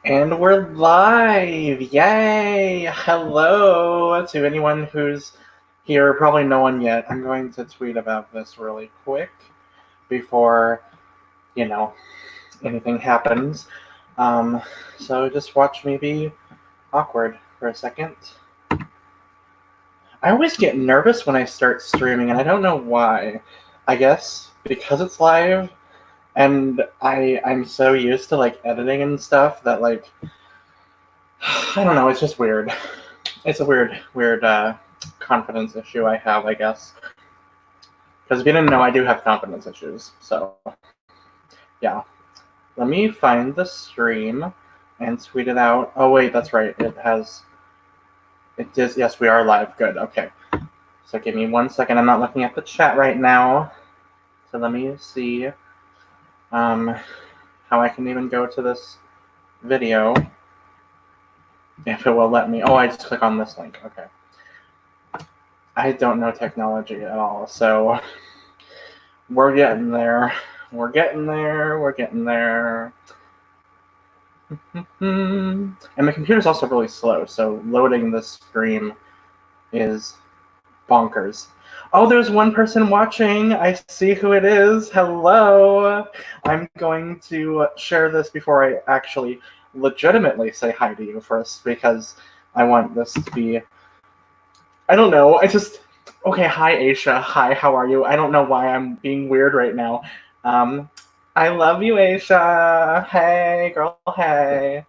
And we're live! Yay! Hello to anyone who's here. Probably no one yet. I'm going to tweet about this really quick before, you know, anything happens. So just watch me be awkward for a second. I always get nervous when I start streaming, and I don't know why. I guess because it's live, and I'm so used to like editing and stuff that like I don't know. It's just weird. It's a weird confidence issue I have, I guess. Because if you didn't know, I do have confidence issues. So, yeah. Let me find the stream and tweet it out. Oh, wait, that's right. It is, yes, we are live. Good, okay. So give me 1 second. I'm not looking at the chat right now. So let me see how I can even go to this video. If it will let me. Oh, I just click on this link. Okay. I don't know technology at all, so we're getting there. We're getting there. We're getting there. And my computer's also really slow, so loading the stream is bonkers. Oh, there's one person watching. I see who it is. Hello. I'm going to share this before I actually legitimately say hi to you first, because I want this to be... I don't know. Okay, hi, Aisha. Hi, how are you? I don't know why I'm being weird right now. I love you, Aisha. Hey, girl, hey.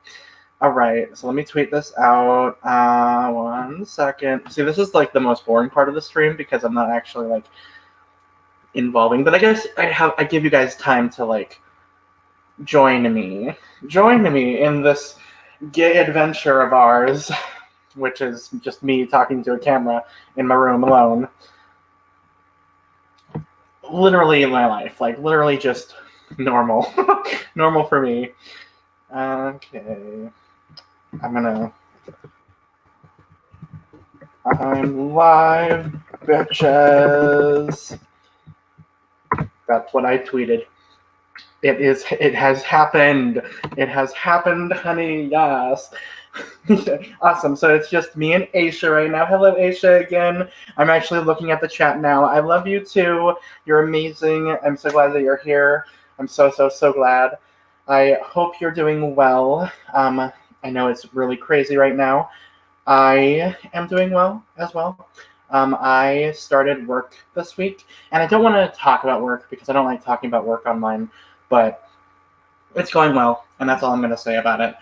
All right, so let me tweet this out. 1 second. See, this is like the most boring part of the stream because I'm not actually like involving, but I guess I give you guys time to like join me in this gay adventure of ours, which is just me talking to a camera in my room alone. Literally in my life, like literally just normal. Normal for me. Okay. I'm live, bitches. That's what I tweeted. It has happened. It has happened, honey, yes. Awesome. So it's just me and Aisha right now. Hello, Aisha, again. I'm actually looking at the chat now. I love you too. You're amazing. I'm so glad that you're here. I'm so glad. I hope you're doing well. I know it's really crazy right now. I am doing well as well. I started work this week, and I don't want to talk about work because I don't like talking about work online, but it's going well, and that's all I'm going to say about it.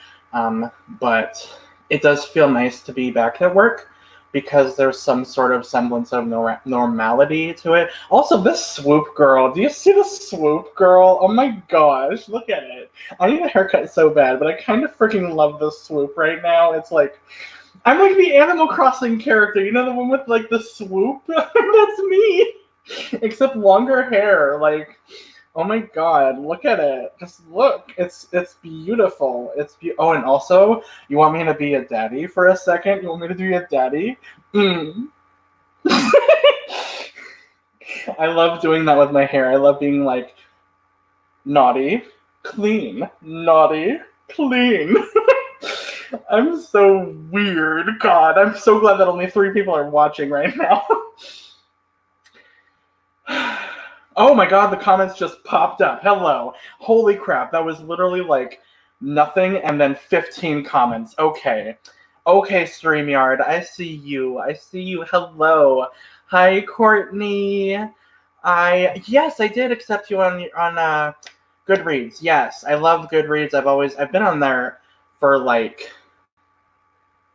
But it does feel nice to be back at work because there's some sort of semblance of normality to it. Also, this swoop girl. Do you see the swoop girl? Oh my gosh, look at it. I need a haircut so bad, but I kind of freaking love this swoop right now. It's like, I'm like the Animal Crossing character. You know, the one with like the swoop? That's me. Except longer hair. Like, oh my god, look at it. Just look. It's beautiful. Oh, and also, you want me to be a daddy for a second? You want me to be a daddy? I love doing that with my hair. I love being like naughty, clean, naughty, clean. I'm so weird. God, I'm so glad that only 3 people are watching right now. Oh my god, the comments just popped up. Hello. Holy crap, that was literally like nothing and then 15 comments. Okay. Okay, StreamYard, I see you. I see you. Hello. Hi, Courtney. Yes, I did accept you on Goodreads. Yes, I love Goodreads. I've been on there for like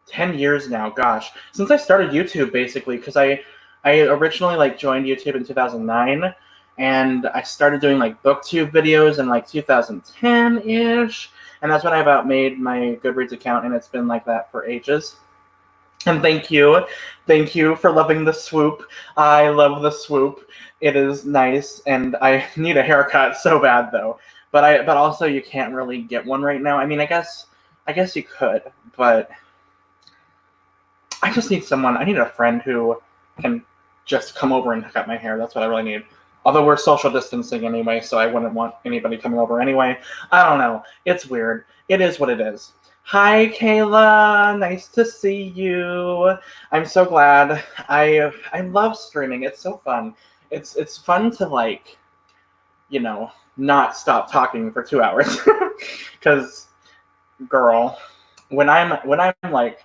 10 years now. Gosh, since I started YouTube, basically, because I originally like joined YouTube in 2009, and I started doing like booktube videos in like 2010-ish, and that's when I about made my Goodreads account, and it's been like that for ages. And thank you for loving the swoop. I love the swoop. It is nice, and I need a haircut so bad though. But also you can't really get one right now. I mean, I guess you could, but I just need someone. I need a friend who can just come over and cut my hair. That's what I really need. Although we're social distancing anyway, so I wouldn't want anybody coming over anyway. I don't know. It's weird. It is what it is. Hi, Kayla. Nice to see you. I'm so glad. I love streaming. It's so fun. It's fun to like, you know, not stop talking for 2 hours. Because, girl, when I'm like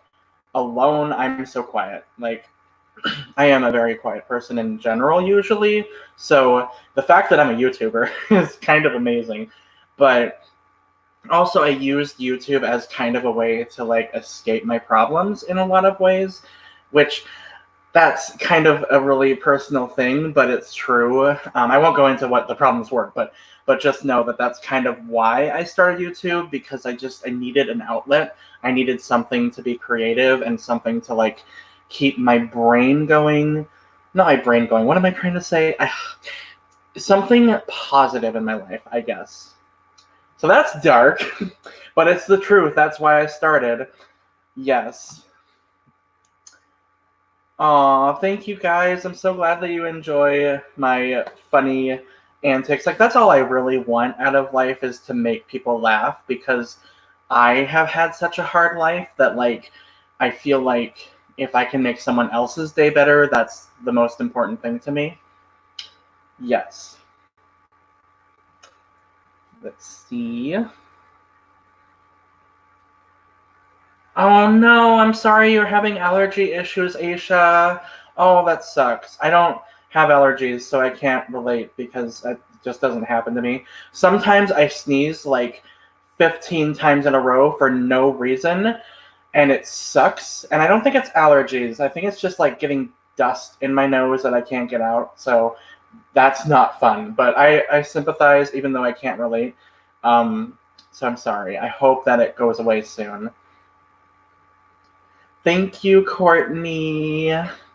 alone, I'm so quiet. Like, I am a very quiet person in general usually. So the fact that I'm a YouTuber is kind of amazing. But also I used YouTube as kind of a way to like escape my problems in a lot of ways, which that's kind of a really personal thing, but it's true. I won't go into what the problems were, but just know that that's kind of why I started YouTube, because I needed an outlet. I needed something to be creative and something to like keep my brain going. Not my brain going. What am I trying to say? Something positive in my life, I guess. So that's dark, but it's the truth. That's why I started. Yes. Aw, thank you guys. I'm so glad that you enjoy my funny antics. Like, that's all I really want out of life, is to make people laugh, because I have had such a hard life that, like, I feel like if I can make someone else's day better, that's the most important thing to me. Yes. Let's see. Oh no, I'm sorry you're having allergy issues, Aisha. Oh, that sucks. I don't have allergies, so I can't relate because it just doesn't happen to me. Sometimes I sneeze like 15 times in a row for no reason, and it sucks. And I don't think it's allergies. I think it's just like getting dust in my nose that I can't get out. So that's not fun. But I sympathize, even though I can't relate. So I'm sorry. I hope that it goes away soon. Thank you, Courtney.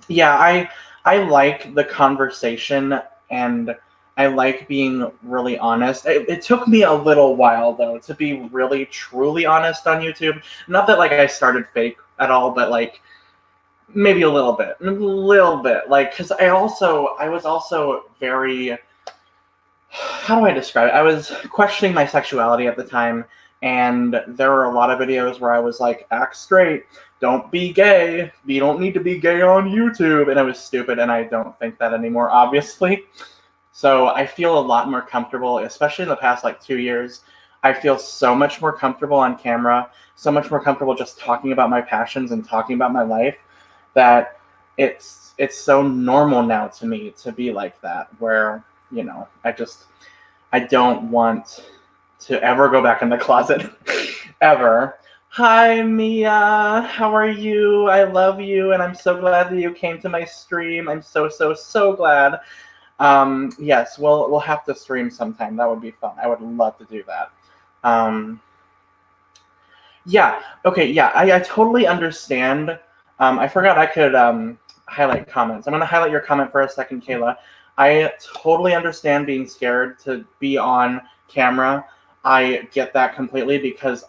Yeah, I like the conversation, and I like being really honest. It took me a little while though to be really truly honest on YouTube. Not that like I started fake at all, but like maybe a little bit. Like, because I was also very, how do I describe it? I was questioning my sexuality at the time, and there were a lot of videos where I was like, act straight, don't be gay, you don't need to be gay on YouTube, and it was stupid, and I don't think that anymore, obviously. So I feel a lot more comfortable, especially in the past like 2 years. I feel so much more comfortable on camera, so much more comfortable just talking about my passions and talking about my life, that it's so normal now to me to be like that, where I don't want to ever go back in the closet. Ever. Hi, Mia. How are you? I love you, and I'm so glad that you came to my stream. I'm so, so, so glad. Yes, we'll have to stream sometime. That would be fun. I would love to do that. Yeah. Okay. Yeah. I totally understand. I forgot I could highlight comments. I'm gonna highlight your comment for a second, Kayla. I totally understand being scared to be on camera. I get that completely, because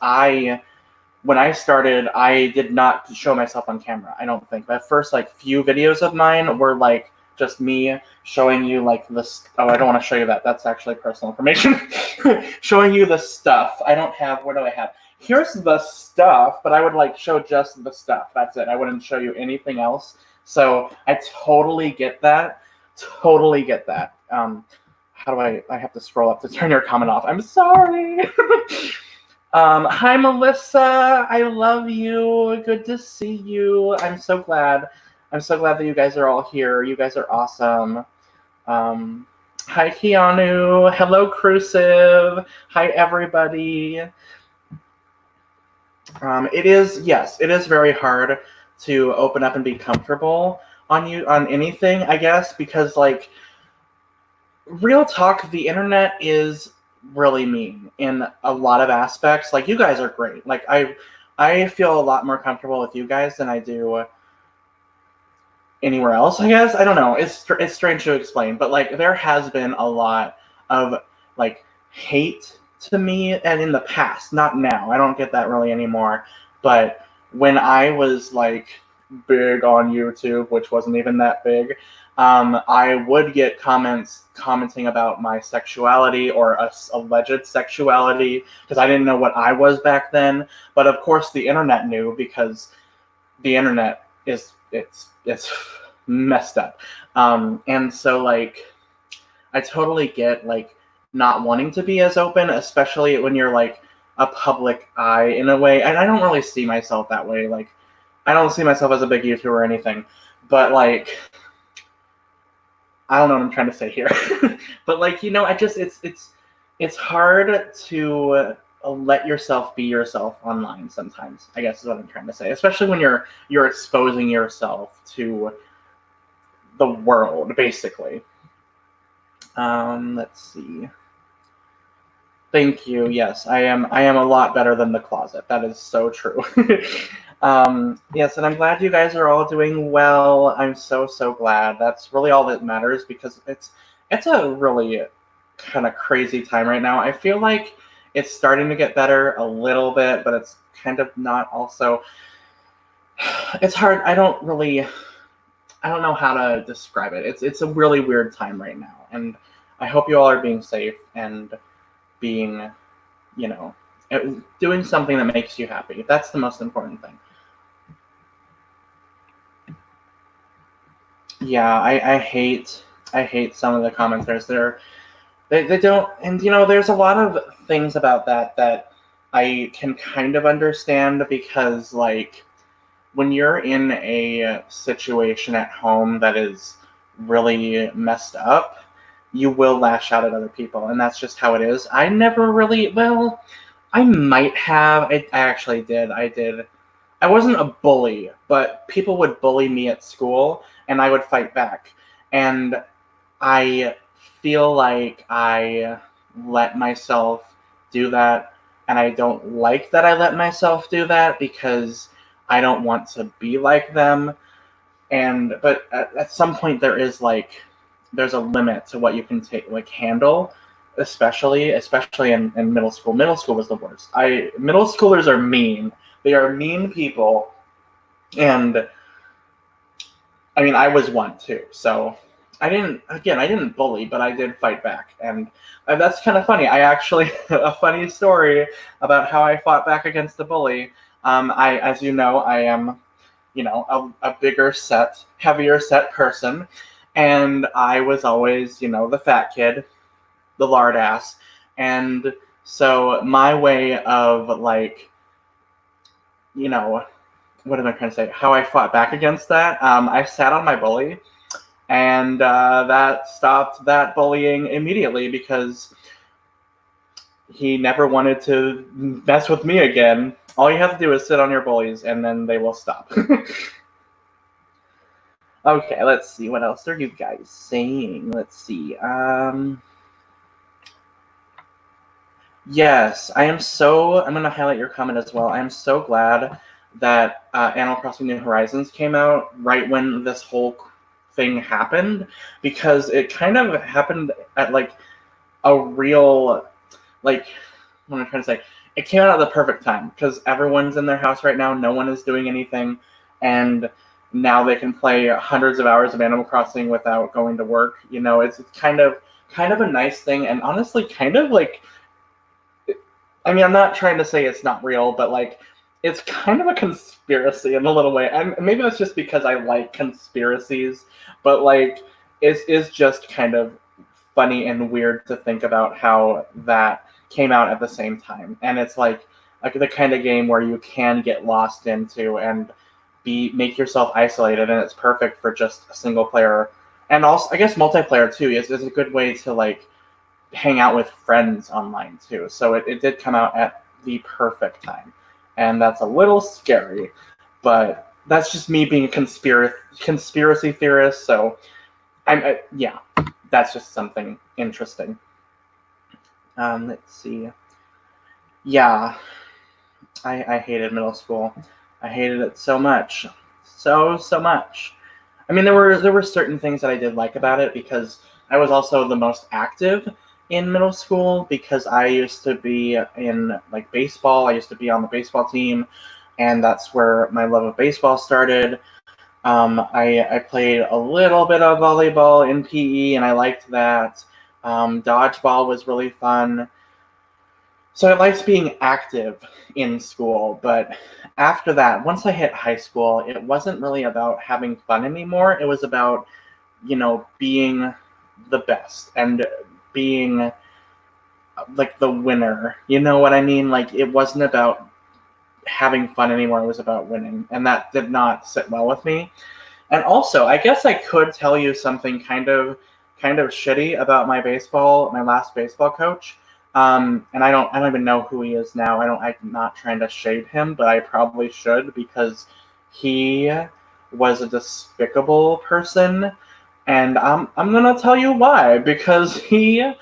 when I started, I did not show myself on camera. I don't think. The first like few videos of mine were like just me showing you like this. Oh, I don't want to show you that. That's actually personal information. Showing you the stuff. I don't have. What do I have? Here's the stuff, but I would like show just the stuff. That's it. I wouldn't show you anything else. So I totally get that. Totally get that. How do I have to scroll up to turn your comment off? I'm sorry. Hi, Melissa. I love you. Good to see you. I'm so glad. I'm so glad that you guys are all here. You guys are awesome. Hi, Keanu. Hello, Crucive. Hi, everybody. Yes, it is very hard to open up and be comfortable on anything, I guess, because like real talk, the internet is really mean in a lot of aspects. Like, you guys are great. Like, I feel a lot more comfortable with you guys than I do anywhere else, I guess. I don't know. It's strange to explain, but like there has been a lot of like hate to me, and in the past, not now. I don't get that really anymore. But when I was like big on YouTube, which wasn't even that big, I would get commenting about my sexuality or alleged sexuality because I didn't know what I was back then. But of course, the internet knew because the internet is it's messed up. And so like I totally get like not wanting to be as open, especially when you're like a public eye in a way. And I don't really see myself that way. Like I don't see myself as a big YouTuber or anything. But like I don't know what I'm trying to say here. But like, you know, I just it's hard to let yourself be yourself online sometimes, I guess is what I'm trying to say. Especially when you're exposing yourself to the world, basically. Let's see. Thank you. Yes, I am a lot better than the closet. That is so true. Yes, and I'm glad you guys are all doing well. I'm so glad. That's really all that matters because it's a really kind of crazy time right now. I feel like it's starting to get better a little bit, but it's kind of not also. It's hard. I don't know how to describe it. It's a really weird time right now, and I hope you all are being safe and being, you know, doing something that makes you happy. That's the most important thing. Yeah, I hate some of the commenters. They don't, and you know, there's a lot of things about that I can kind of understand because like when you're in a situation at home that is really messed up, you will lash out at other people, and that's just how it is. I never really, well, I might have. I actually did. I did. I wasn't a bully, but people would bully me at school, and I would fight back. And I feel like I let myself do that, and I don't like that I let myself do that because I don't want to be like them. But at some point there's a limit to what you can handle, especially in middle school. Middle school was the worst. Middle schoolers are mean. They are mean people, and I mean I was one too. So I didn't bully, but I did fight back, and that's kind of funny. I actually a funny story about how I fought back against the bully. As you know, I am, you know, a bigger set, heavier set person, and I was always, you know, the fat kid, the lard ass, and so my way of like, you know, what am I trying to say? How I fought back against that? I sat on my bully, and that stopped that bullying immediately because he never wanted to mess with me again. All you have to do is sit on your bullies, and then they will stop. Okay, let's see. What else are you guys saying? Let's see. Yes, I'm going to highlight your comment as well. I am so glad that Animal Crossing New Horizons came out right when this whole thing happened, because it kind of happened at like a real, like, what am I trying to say? It came out at the perfect time because everyone's in their house right now. No one is doing anything, and now they can play hundreds of hours of Animal Crossing without going to work. You know, it's kind of a nice thing, and honestly, kind of like, I mean, I'm not trying to say it's not real, but like, it's kind of a conspiracy in a little way. And maybe that's just because I like conspiracies, but like, it's just kind of funny and weird to think about how that came out at the same time. And it's like the kind of game where you can get lost into and make yourself isolated, and it's perfect for just a single player. And also, I guess multiplayer too is a good way to like hang out with friends online too. So it did come out at the perfect time, and that's a little scary, but that's just me being a conspiracy theorist. So yeah, that's just something interesting. Let's see. Yeah, I hated middle school. I hated it so much, so much. I mean, there were certain things that I did like about it because I was also the most active in middle school because I used to be in like baseball. I used to be on the baseball team. and that's where my love of baseball started. I played a little bit of volleyball in PE, and I liked that. Dodgeball was really fun. So I liked being active in school, but after that, once I hit high school, it wasn't really about having fun anymore. It was about, being the best and being like the winner. You know what I mean? Like it wasn't about having fun anymore. It was about winning, and that did not sit well with me. And also, I guess I could tell you something kind of shitty about my last baseball coach. And I don't even know who he is now. I'm not trying to shade him, but I probably should because he was a despicable person, and I'm gonna tell you why. Because he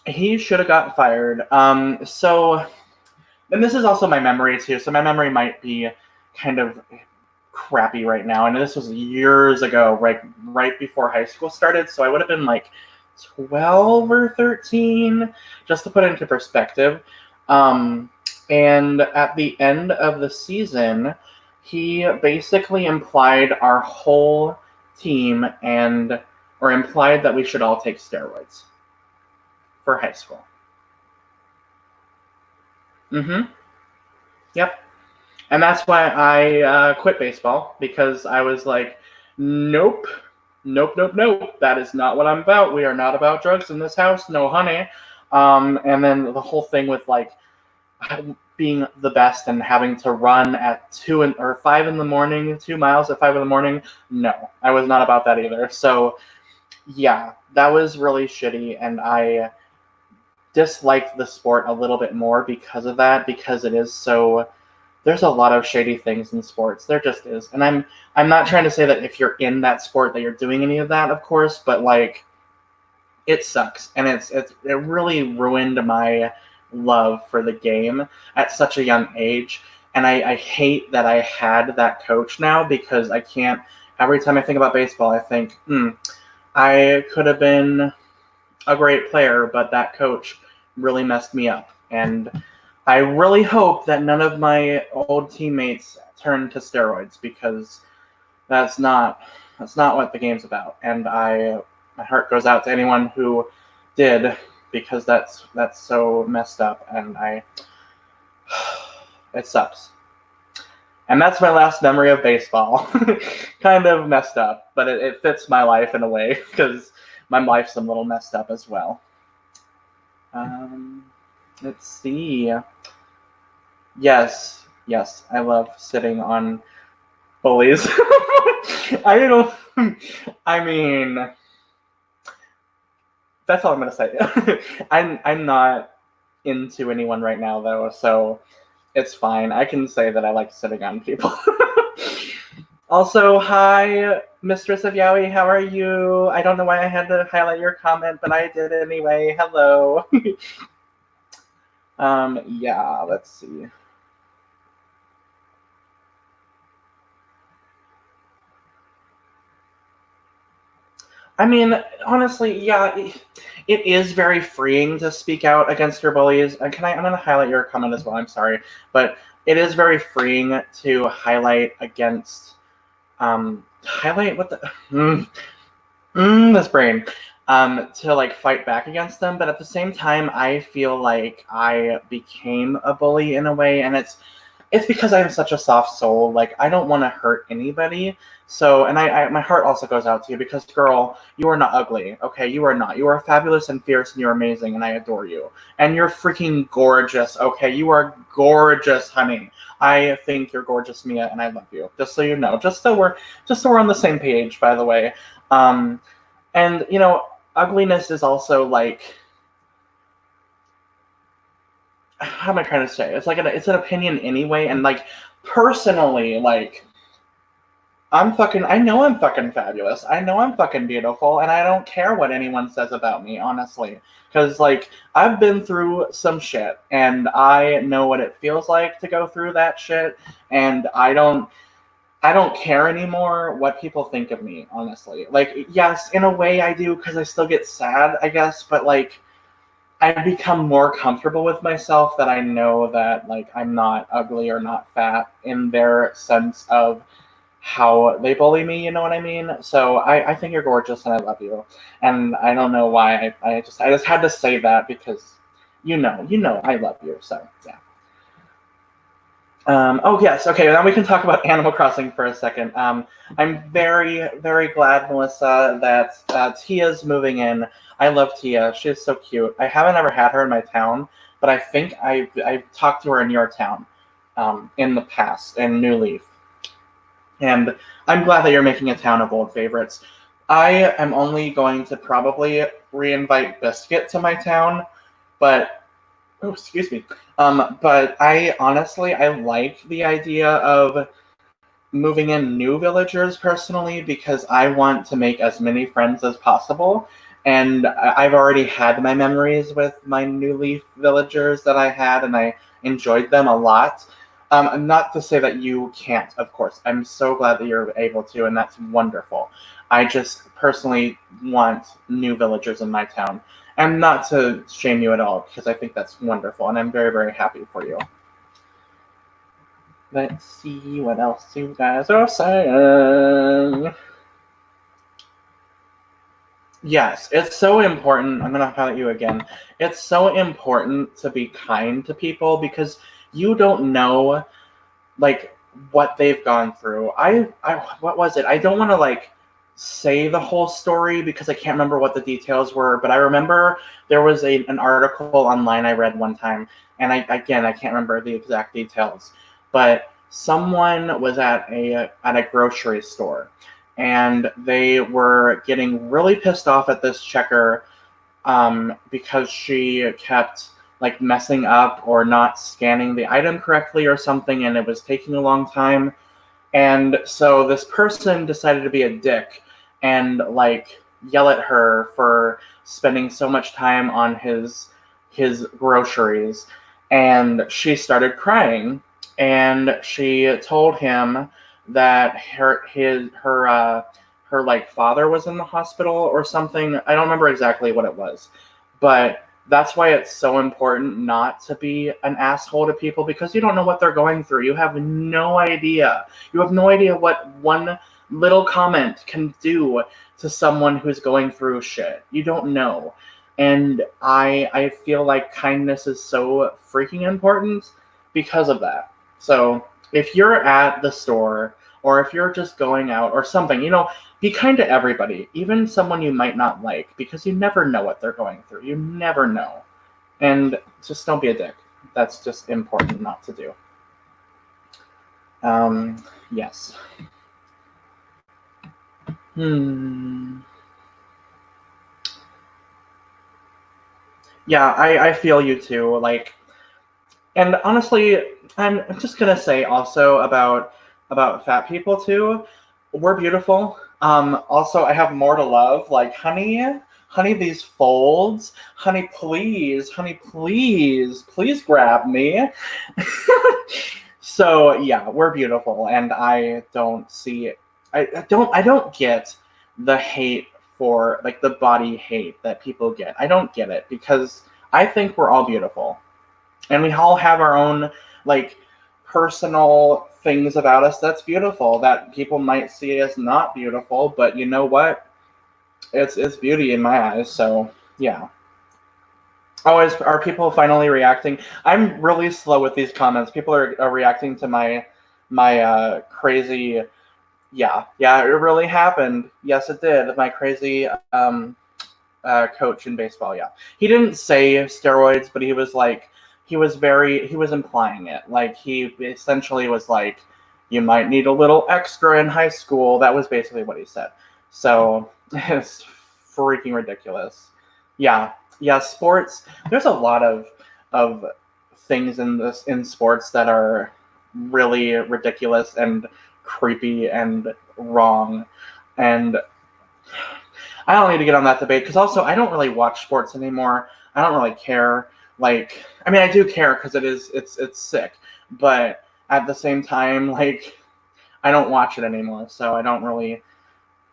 should have gotten fired. And this is also my memory too. So my memory might be kind of crappy right now, and this was years ago, right before high school started. So I would have been like 12 or 13, just to put it into perspective. And at the end of the season, he basically implied our whole team or implied that we should all take steroids for high school. Yep. And that's why I quit baseball, because I was like, nope, nope, nope, nope. That is not what I'm about. We are not about drugs in this house. No, honey. And then the whole thing with like being the best and having to run at 5 in the morning, 2 miles at 5 in the morning. No, I was not about that either. So yeah, that was really shitty, and I disliked the sport a little bit more because of that, because it is so. There's a lot of shady things in sports. There just is. And I'm not trying to say that if you're in that sport that you're doing any of that, of course, but like it sucks. And it really ruined my love for the game at such a young age. And I hate that I had that coach now, because I can't. Every time I think about baseball, I think, I could have been a great player, but that coach really messed me up. And I really hope that none of my old teammates turn to steroids, because that's not what the game's about. And my heart goes out to anyone who did, because that's so messed up, and it sucks. And that's my last memory of baseball. Kind of messed up, but it fits my life in a way, because my life's a little messed up as well. Let's see. Yes, I love sitting on bullies. I mean, that's all I'm gonna say. I'm not into anyone right now though, so it's fine. I can say that I like sitting on people. Also, hi, Mistress of Yaoi, how are you? I don't know why I had to highlight your comment, but I did anyway. Hello. Yeah, let's see. I mean, honestly, yeah, it is very freeing to speak out against your bullies. I'm going to highlight your comment as well, I'm sorry. But it is very freeing to highlight against, highlight what the, this brain, to like fight back against them. But at the same time, I feel like I became a bully in a way, and it's because I'm such a soft soul. Like, I don't want to hurt anybody. So, and my heart also goes out to you, because, girl, you are not ugly. Okay, you are not. You are fabulous and fierce, and you're amazing, and I adore you. And you're freaking gorgeous. Okay, you are gorgeous, honey. I think you're gorgeous, Mia, and I love you. Just so you know. Just so we're on the same page, by the way. And ugliness is also like, how am I trying to say? It's like it's an opinion anyway, and like personally, like I know I'm fucking fabulous. I know I'm fucking beautiful, and I don't care what anyone says about me, honestly. Because like I've been through some shit, and I know what it feels like to go through that shit, and I don't care anymore what people think of me, honestly. Like, yes, in a way I do, because I still get sad, I guess, but like I've become more comfortable with myself, that I know that like I'm not ugly or not fat in their sense of how they bully me, you know what I mean? So I think you're gorgeous and I love you. And I don't know why I just had to say that because you know I love you. So yeah. Oh yes, okay. Now we can talk about Animal Crossing for a second. I'm very, very glad, Melissa, that Tia's moving in. I love Tia. She's so cute. I haven't ever had her in my town, but I think I've talked to her in your town, in the past in New Leaf, and I'm glad that you're making a town of old favorites. I am only going to probably reinvite Biscuit to my town, but oh, excuse me. But I honestly I like the idea of moving in new villagers personally because I want to make as many friends as possible. And I've already had my memories with my New Leaf villagers that I had, and I enjoyed them a lot. Not to say that you can't, of course. I'm so glad that you're able to, and that's wonderful. I just personally want new villagers in my town. And not to shame you at all, because I think that's wonderful, and I'm very, very happy for you. Let's see what else you guys are saying. Yes, it's so important. I'm gonna highlight you again. It's so important to be kind to people because you don't know like what they've gone through. I what was it? I don't want to like say the whole story because I can't remember what the details were, but I remember there was an article online I read one time, and I can't remember the exact details, but someone was at a grocery store, and they were getting really pissed off at this checker, because she kept like messing up or not scanning the item correctly or something, and it was taking a long time. And so this person decided to be a dick and like yell at her for spending so much time on his groceries. And she started crying, and she told him that her like father was in the hospital or something. I don't remember exactly what it was, but that's why it's so important not to be an asshole to people, because you don't know what they're going through. You have no idea. You have no idea what one little comment can do to someone who's going through shit. You don't know. And I feel like kindness is so freaking important because of that. So if you're at the store, or if you're just going out or something, be kind to everybody, even someone you might not like, because you never know what they're going through. You never know. And just don't be a dick. That's just important not to do. Yes. Yeah, I feel you too. Like, and honestly, I'm just gonna say also about fat people too. We're beautiful. Also, I have more to love. Like, honey, these folds. Honey, please grab me. So yeah, we're beautiful, and I don't see it. I don't get the hate for like the body hate that people get. I don't get it because I think we're all beautiful, and we all have our own like personal things about us that's beautiful that people might see as not beautiful, but you know what? It's beauty in my eyes. So yeah. Oh, are people finally reacting? I'm really slow with these comments. People are reacting to my crazy. Yeah, it really happened. Yes, it did. My crazy coach in baseball. Yeah, he didn't say steroids, but he was implying it. Like he essentially was like, you might need a little extra in high school. That was basically what he said. So it's freaking ridiculous. Yeah, yeah. Sports. There's a lot of things in sports that are really ridiculous and creepy and wrong, and I don't need to get on that debate because also I don't really watch sports anymore. I don't really care. Like, I mean, I do care because it's sick, but at the same time, like, I don't watch it anymore, so I don't really,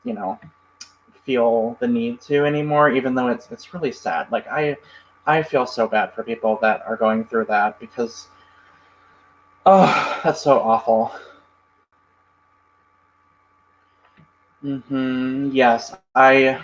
you know, feel the need to anymore. Even though it's really sad. Like, I I feel so bad for people that are going through that because, oh, that's so awful. Yes, I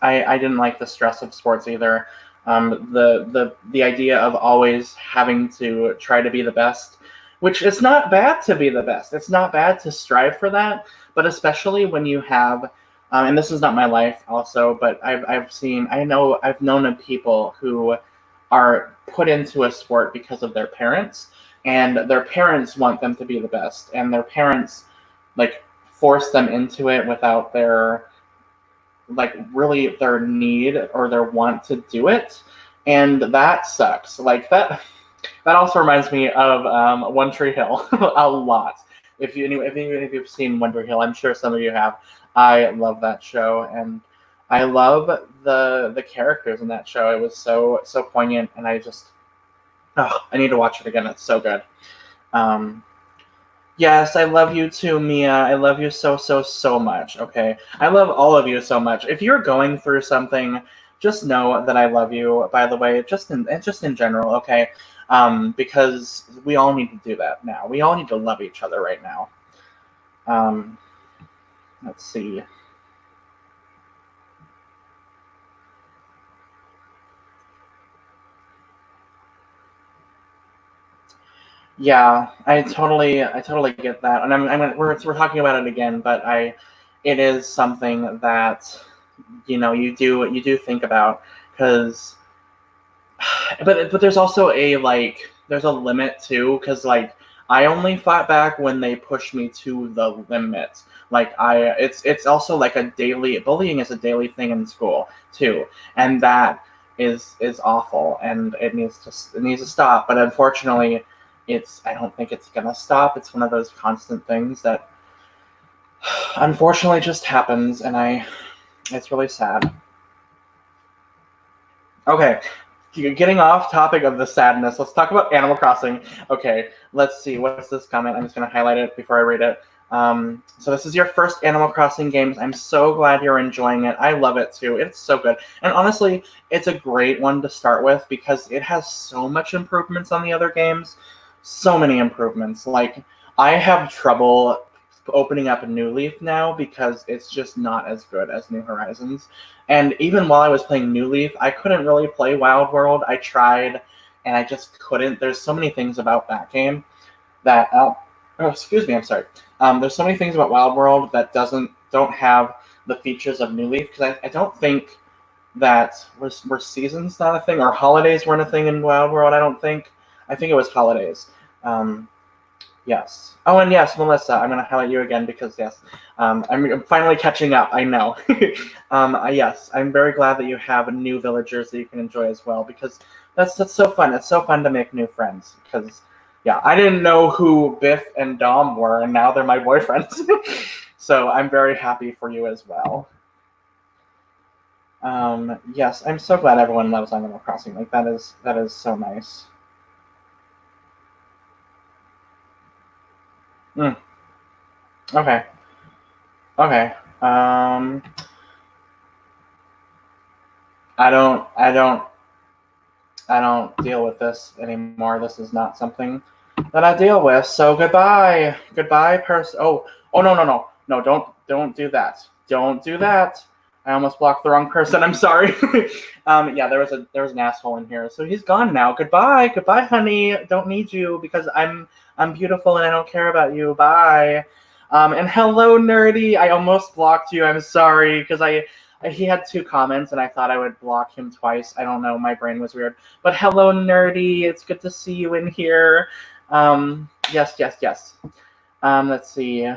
didn't like the stress of sports either. The idea of always having to try to be the best, which it's not bad to be the best. It's not bad to strive for that, but especially when you have, and this is not my life also, but I've known of people who are put into a sport because of their parents, and their parents want them to be the best, and their parents like force them into it without their like really their need or their want to do it, and that sucks. Like that also reminds me of One Tree Hill a lot. If you've seen One Tree Hill, I'm sure some of you have. I love that show, and I love the characters in that show. It was so poignant, and I need to watch it again. It's so good. Um, Yes, I love you too, Mia. I love you so much. Okay. I love all of you so much. If you're going through something, just know that I love you, by the way, just in general, okay? Because we all need to do that now. We all need to love each other right now. Um, let's see. Yeah, I totally get that, and we're talking about it again, but it is something that you do think about because, but there's also there's a limit too because like I only fought back when they pushed me to the limit. Like it's also like a daily bullying is a daily thing in school too, and that is awful, and it needs to stop. But unfortunately, I don't think it's gonna stop. It's one of those constant things that unfortunately just happens, and it's really sad. Okay, getting off topic of the sadness, let's talk about Animal Crossing. Okay, let's see. What's this comment? I'm just going to highlight it before I read it. So this is your first Animal Crossing games. I'm so glad you're enjoying it. I love it too. It's so good. And honestly, it's a great one to start with because it has so much improvements on the other games. So many improvements. Like, I have trouble opening up a New Leaf now because it's just not as good as New Horizons. And even while I was playing New Leaf, I couldn't really play Wild World. I tried, and I just couldn't. There's so many things about that game that oh, excuse me, I'm sorry. There's so many things about Wild World that don't have the features of New Leaf because I don't think that were seasons not a thing or holidays weren't a thing in Wild World. I think it was holidays. Um, Yes. Oh, and yes, Melissa, I'm going to highlight you again because, yes, I'm finally catching up. I know. Yes, I'm very glad that you have new villagers that you can enjoy as well because that's so fun. It's so fun to make new friends because, yeah, I didn't know who Biff and Dom were, and now they're my boyfriends. So I'm very happy for you as well. Yes, I'm so glad everyone loves Animal Crossing. Like that is so nice. Mm, okay. Okay. I don't I don't I don't deal with this anymore. This is not something that I deal with. So goodbye. Goodbye, person. Oh, no, don't do that. Don't do that. I almost blocked the wrong person. I'm sorry. Yeah, there was an asshole in here. So he's gone now. Goodbye. Goodbye, honey. Don't need you because I'm beautiful and I don't care about you. Bye. And hello, nerdy. I almost blocked you. I'm sorry because he had two comments and I thought I would block him twice. I don't know. My brain was weird. But hello, nerdy. It's good to see you in here. Yes, yes, yes. Let's see.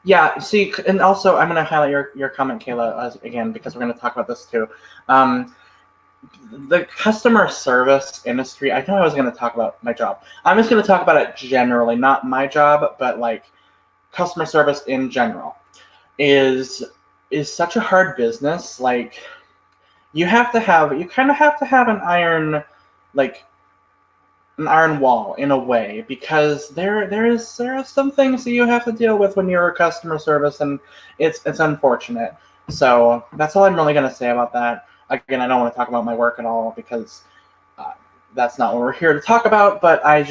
Yeah, see, and also I'm going to highlight your comment, Kayla, again, because we're going to talk about this too. The customer service industry, I know I was going to talk about my job. I'm just going to talk about it generally, not my job, but like customer service in general is such a hard business. Like you kind of have to have like an iron wall in a way because there are some things that you have to deal with when you're a customer service, and it's unfortunate. So that's all I'm really gonna say about that. again, I don't want to talk about my work at all because that's not what we're here to talk about. But I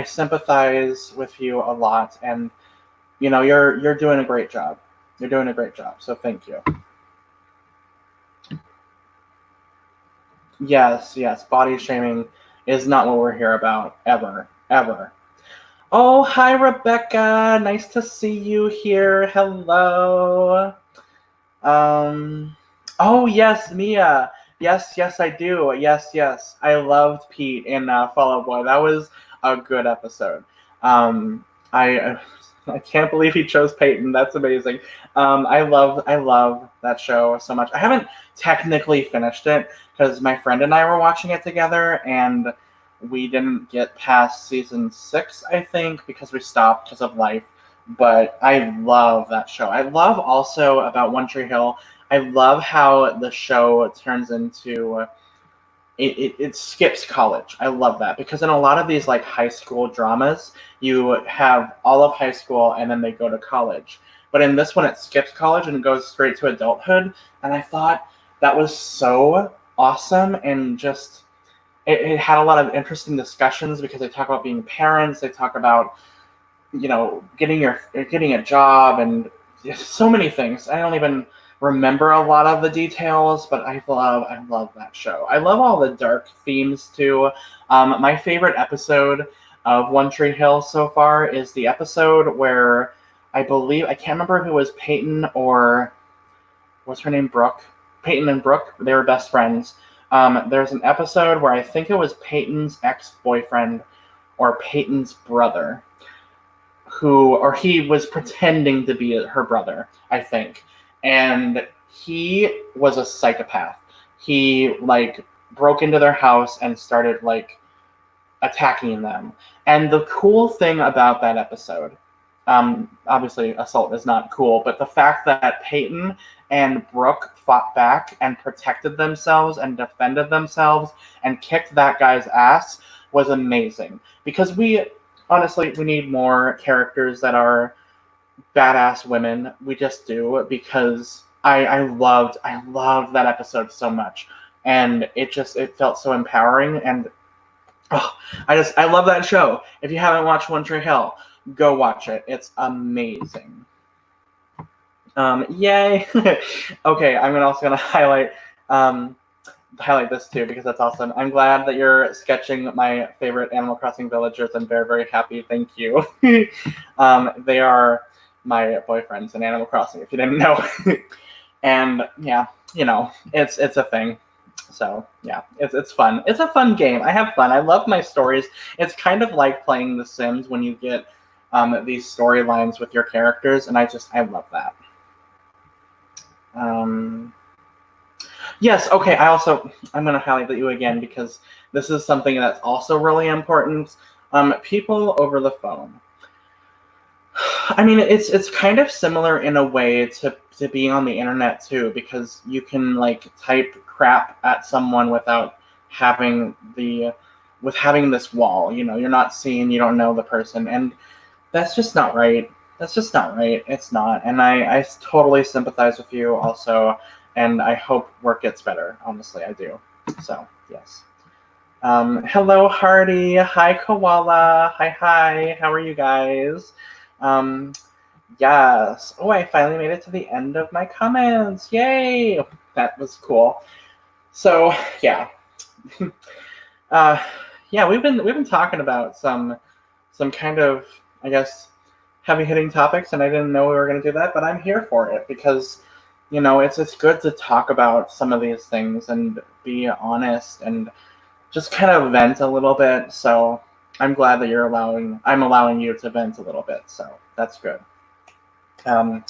sympathize with you a lot, and you're doing a great job. You're doing a great job. So thank you. Yes, yes. Body shaming is not what we're here about ever, ever. Oh, hi, Rebecca. Nice to see you here. Hello. Oh, yes, Mia. Yes, yes, I do. Yes, yes. I loved Pete in Fall Out Boy. That was a good episode. I I can't believe he chose Peyton. That's amazing. I love that show so much. I haven't technically finished it because my friend and I were watching it together, and we didn't get past season 6, I think, because we stopped because of life. But I love that show. I love also about One Tree Hill. I love how the show turns into it skips college. I love that because in a lot of these like high school dramas, you have all of high school and then they go to college. But in this one, it skips college and goes straight to adulthood. And I thought that was so awesome, and just it had a lot of interesting discussions because they talk about being parents. They talk about getting a job and so many things. I don't even remember a lot of the details, but I love that show. I love all the dark themes too. My favorite episode of One Tree Hill so far is the episode where I can't remember if it was Peyton or what's her name, Brooke. Peyton and Brooke, they were best friends. There's an episode where I think it was Peyton's ex-boyfriend or Peyton's brother he was pretending to be her brother, I think. And he was a psychopath. He broke into their house and started attacking them. And the cool thing about that episode, obviously assault is not cool, but the fact that Peyton and Brooke fought back and protected themselves and defended themselves and kicked that guy's ass was amazing. Because honestly, we need more characters that are badass women. We just do, because I loved that episode so much, and it felt so empowering. And I love that show. If you haven't watched One Tree Hill, go watch it. It's amazing. Yay! Okay, I'm also gonna highlight this too because that's awesome. I'm glad that you're sketching my favorite Animal Crossing villagers. I'm very, very happy. Thank you. They are my boyfriends in Animal Crossing, if you didn't know. And yeah, it's a thing. So yeah, it's fun. It's a fun game. I have fun. I love my stories. It's kind of like playing The Sims when you get these storylines with your characters, and I love that. Yes, okay, I'm going to highlight you again because this is something that's also really important. People over the phone. I mean, it's kind of similar in a way to being on the internet too, because you can type crap at someone without having this wall. You're not seeing, you don't know the person, and that's just not right. That's just not right. It's not. And I totally sympathize with you also. And I hope work gets better. Honestly, I do. So, yes. Hello, Hardy. Hi, Koala. Hi. How are you guys? Yes. Oh, I finally made it to the end of my comments. Yay! That was cool. So, yeah. Yeah, we've been talking about some kind of, I guess, heavy-hitting topics, and I didn't know we were going to do that, but I'm here for it because it's good to talk about some of these things and be honest and just kind of vent a little bit. So I'm glad that I'm allowing you to vent a little bit. So that's good. Do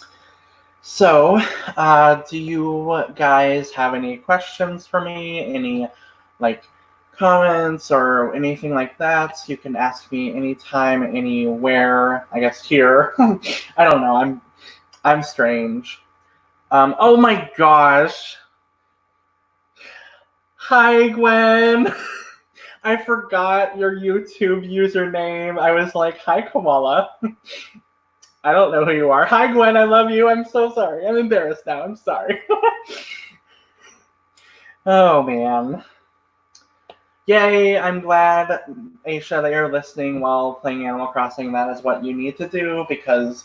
you guys have any questions for me? Any comments or anything like that? You can ask me anytime, anywhere. I guess here. I don't know. I'm strange. Oh my gosh. Hi, Gwen. I forgot your YouTube username. I was like, hi, Koala. I don't know who you are. Hi, Gwen. I love you. I'm so sorry. I'm embarrassed now. I'm sorry. Oh man. Yay, I'm glad, Aisha, that you're listening while playing Animal Crossing. That is what you need to do because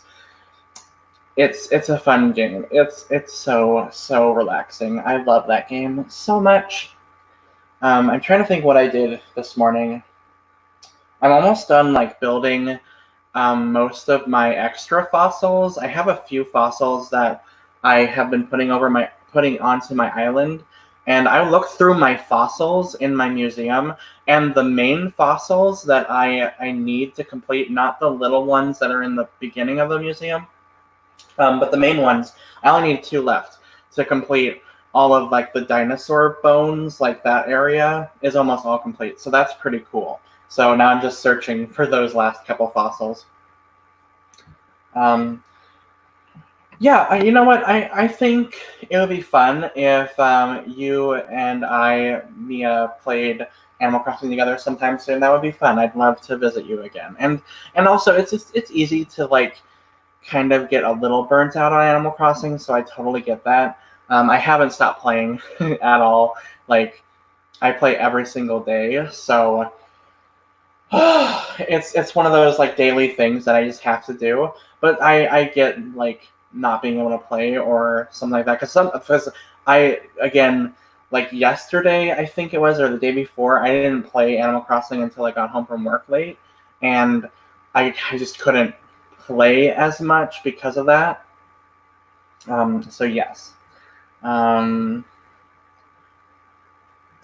it's a fun game. It's so relaxing. I love that game so much. I'm trying to think what I did this morning. I'm almost done like building most of my extra fossils. I have a few fossils that I have been putting onto my island, and I looked through my fossils in my museum, and the main fossils that I need to complete, not the little ones that are in the beginning of the museum, but the main ones, I only need 2 left to complete all of like the dinosaur bones, like that area is almost all complete. So that's pretty cool. So now I'm just searching for those last couple fossils. Um, yeah, you know what? I think it would be fun if you and Mia, played Animal Crossing together sometime soon. That would be fun. I'd love to visit you again. And also, it's easy to like kind of get a little burnt out on Animal Crossing, so I totally get that. I haven't stopped playing at all. Like, I play every single day, so it's one of those like daily things that I just have to do. But I get like not being able to play or something like that because I again like yesterday I think it was or the day before I didn't play Animal Crossing until I got home from work late, and I just couldn't play as much because of that. So yes. Um,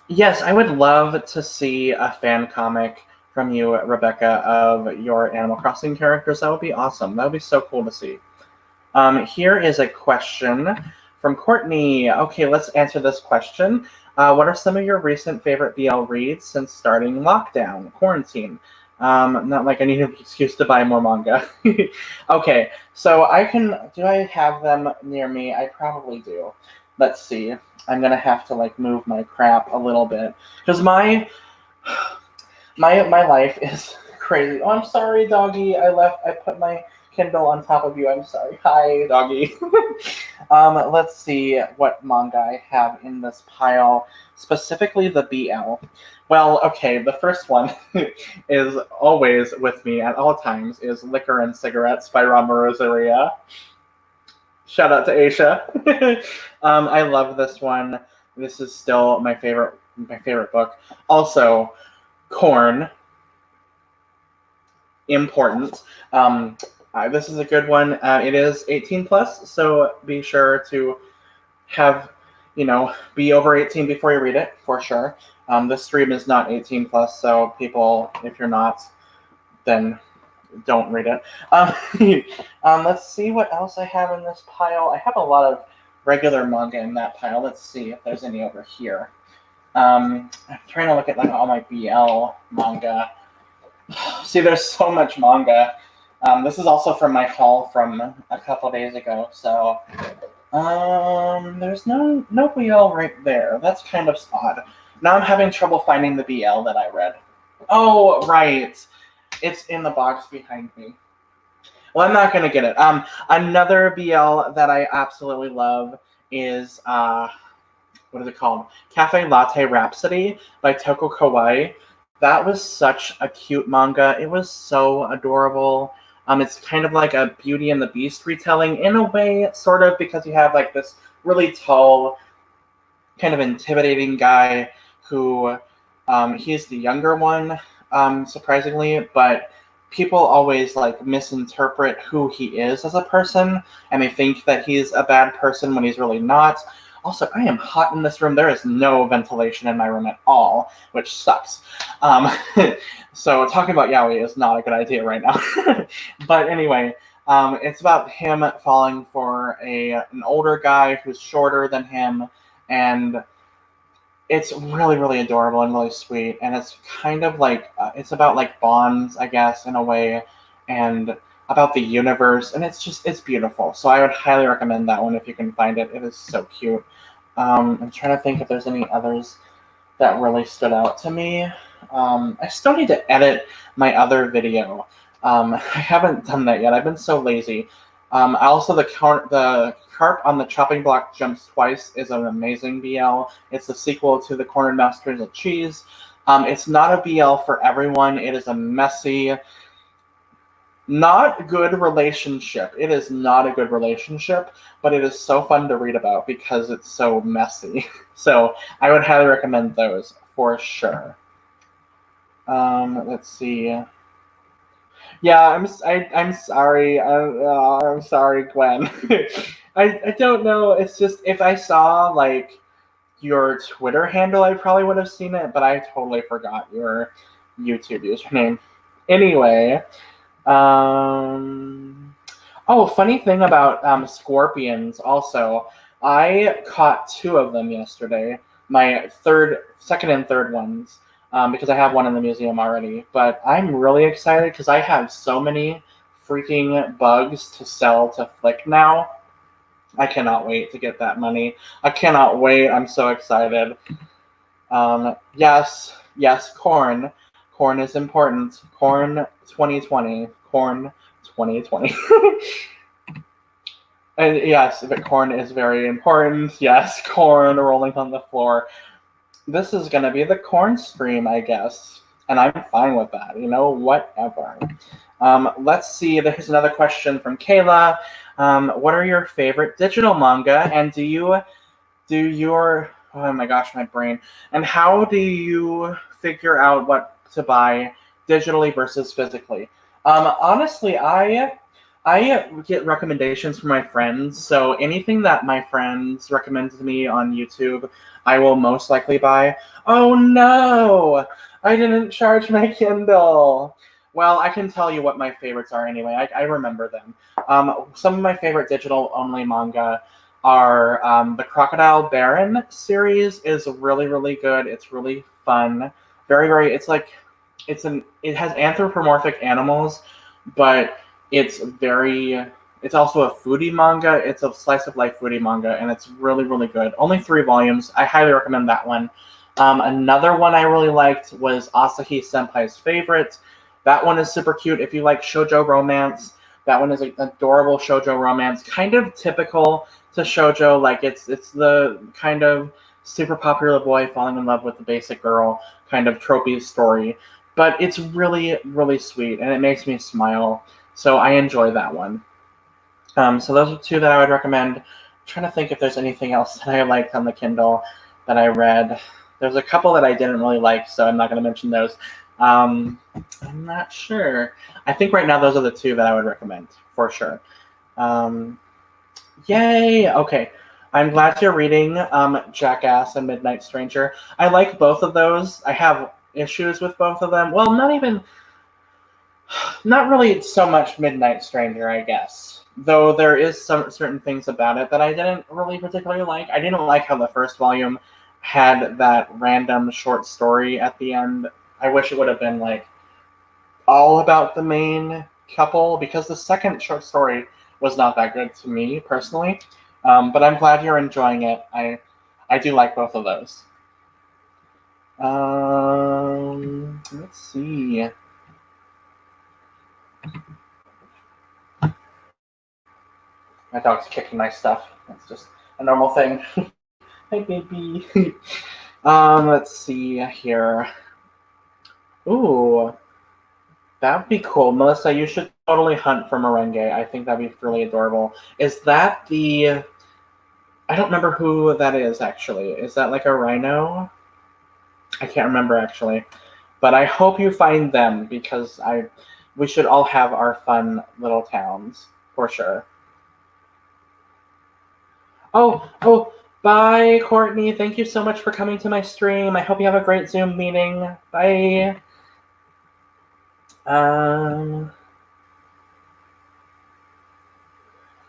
yes, I would love to see a fan comic from you, Rebecca, of your Animal Crossing characters. That would be awesome. That would be so cool to see. Here is a question from Courtney. Okay, let's answer this question. What are some of your recent favorite BL reads since starting lockdown, quarantine? Not like I need an excuse to buy more manga. Okay, so do I have them near me? I probably do. Let's see. I'm gonna have to like move my crap a little bit because my life is crazy. Oh, I'm sorry, doggy. I put my Kindle on top of you. I'm sorry. Hi, doggy. Let's see what manga I have in this pile, specifically the BL. Well, okay, the first one is always with me at all times is Liquor and Cigarettes by Rama Rosaria. Shout out to Aisha. I love this one. This is still my favorite book. Also, Corn, important. This is a good one. It is 18 plus, so be sure to have, be over 18 before you read it, for sure. This stream is not 18 plus, so people, if you're not, then don't read it. Let's see what else I have in this pile. I have a lot of regular manga in that pile. Let's see if there's any over here. I'm trying to look at like all my BL manga. See, there's so much manga. This is also from my haul from a couple days ago. So, there's no BL right there. That's kind of odd. Now I'm having trouble finding the BL that I read. Oh, right. It's in the box behind me. Well, I'm not going to get it. Another BL that I absolutely love is, what is it called? Cafe Latte Rhapsody by Toko Kawaii. That was such a cute manga. It was so adorable. It's kind of like a Beauty and the Beast retelling in a way, sort of, because you have like this really tall, kind of intimidating guy who, he's the younger one, surprisingly, but people always like misinterpret who he is as a person, and they think that he's a bad person when he's really not. Also, I am hot in this room. There is no ventilation in my room at all, which sucks. So talking about yaoi is not a good idea right now. But anyway, it's about him falling for an older guy who's shorter than him, and it's really, really adorable and really sweet. And it's kind of like, it's about like bonds, I guess, in a way, and about the universe, and it's beautiful. So I would highly recommend that one if you can find it. It is so cute. I'm trying to think if there's any others that really stood out to me. I still need to edit my other video. I haven't done that yet. I've been so lazy. Also, the carp on the chopping block jumps twice is an amazing BL. It's the sequel to the Cornered Masters of Cheese. It's not a BL for everyone. It is a messy, not good relationship. It is not a good relationship, but it is so fun to read about because it's so messy. So I would highly recommend those for sure. Let's see. Yeah, I'm sorry. I'm sorry, Gwen. I don't know. It's just if I saw like your Twitter handle, I probably would have seen it, but I totally forgot your YouTube username. Anyway, um, oh, funny thing about scorpions. Also, I caught two of them yesterday. My second and third ones, because I have one in the museum already. But I'm really excited because I have so many freaking bugs to sell to Flick now. I cannot wait to get that money. I cannot wait. I'm so excited. Yes, yes, corn. Corn is important. Corn 2020. Corn 2020. And yes, but corn is very important. Yes, corn rolling on the floor. This is going to be the corn stream, I guess. And I'm fine with that. You know, whatever. Let's see. There's another question from Kayla. What are your favorite digital manga? And do your oh my gosh, my brain. And how do you figure out what to buy digitally versus physically? Honestly, I get recommendations from my friends, so anything that my friends recommend to me on YouTube, I will most likely buy. Oh no! I didn't charge my Kindle. Well, I can tell you what my favorites are anyway. I remember them. Some of my favorite digital only manga are the Crocodile Baron series is really really good. It's really fun. Very very. It has anthropomorphic animals, but it's also a foodie manga. It's a slice of life foodie manga, and it's really really good. Only 3 volumes. I highly recommend that one. Another one I really liked was Asahi Senpai's Favorite. That one is super cute. If you like shoujo romance, that one is an adorable shoujo romance, kind of typical to shoujo. Like it's the kind of super popular boy falling in love with the basic girl kind of tropey story, but it's really really sweet and it makes me smile. So I enjoy that one. So those are two that I would recommend. I'm trying to think if there's anything else that I liked on the Kindle that I read. There's a couple that I didn't really like, so I'm not going to mention those. I'm not sure. I think right now those are the two that I would recommend for sure. Um, Yay! Okay. I'm glad you're reading Jackass and Midnight Stranger. I like both of those. I have issues with both of them. Well, not really so much Midnight Stranger, I guess. Though there is some certain things about it that I didn't really particularly like. I didn't like how the first volume had that random short story at the end. I wish it would have been like all about the main couple because the second short story was not that good to me personally. But I'm glad you're enjoying it. I do like both of those. Let's see. My dog's kicking my stuff. That's just a normal thing. Hi, baby. Let's see here. Ooh, that'd be cool, Melissa. You should totally hunt for merengue. I think that'd be really adorable. Is that the? I don't remember who that is actually. Is that like a rhino? I can't remember actually. But I hope you find them because we should all have our fun little towns for sure. Oh, bye, Courtney. Thank you so much for coming to my stream. I hope you have a great Zoom meeting. Bye. Um.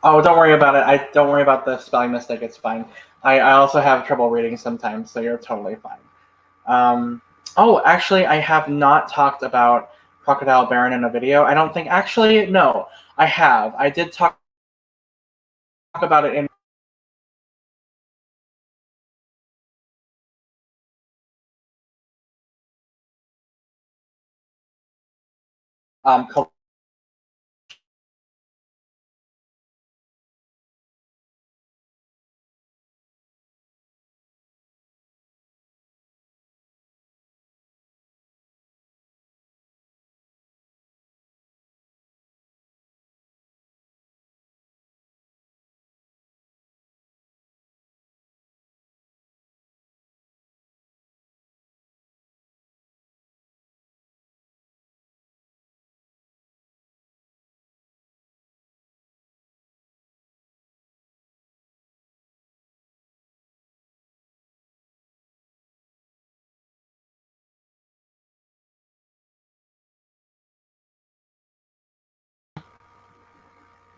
Oh, don't worry about it. I don't worry about the spelling mistake. It's fine. I also have trouble reading sometimes, so you're totally fine. Oh, actually, I have not talked about Crocodile Baron in a video. I don't think. Actually, no, I have. I did talk about it in um,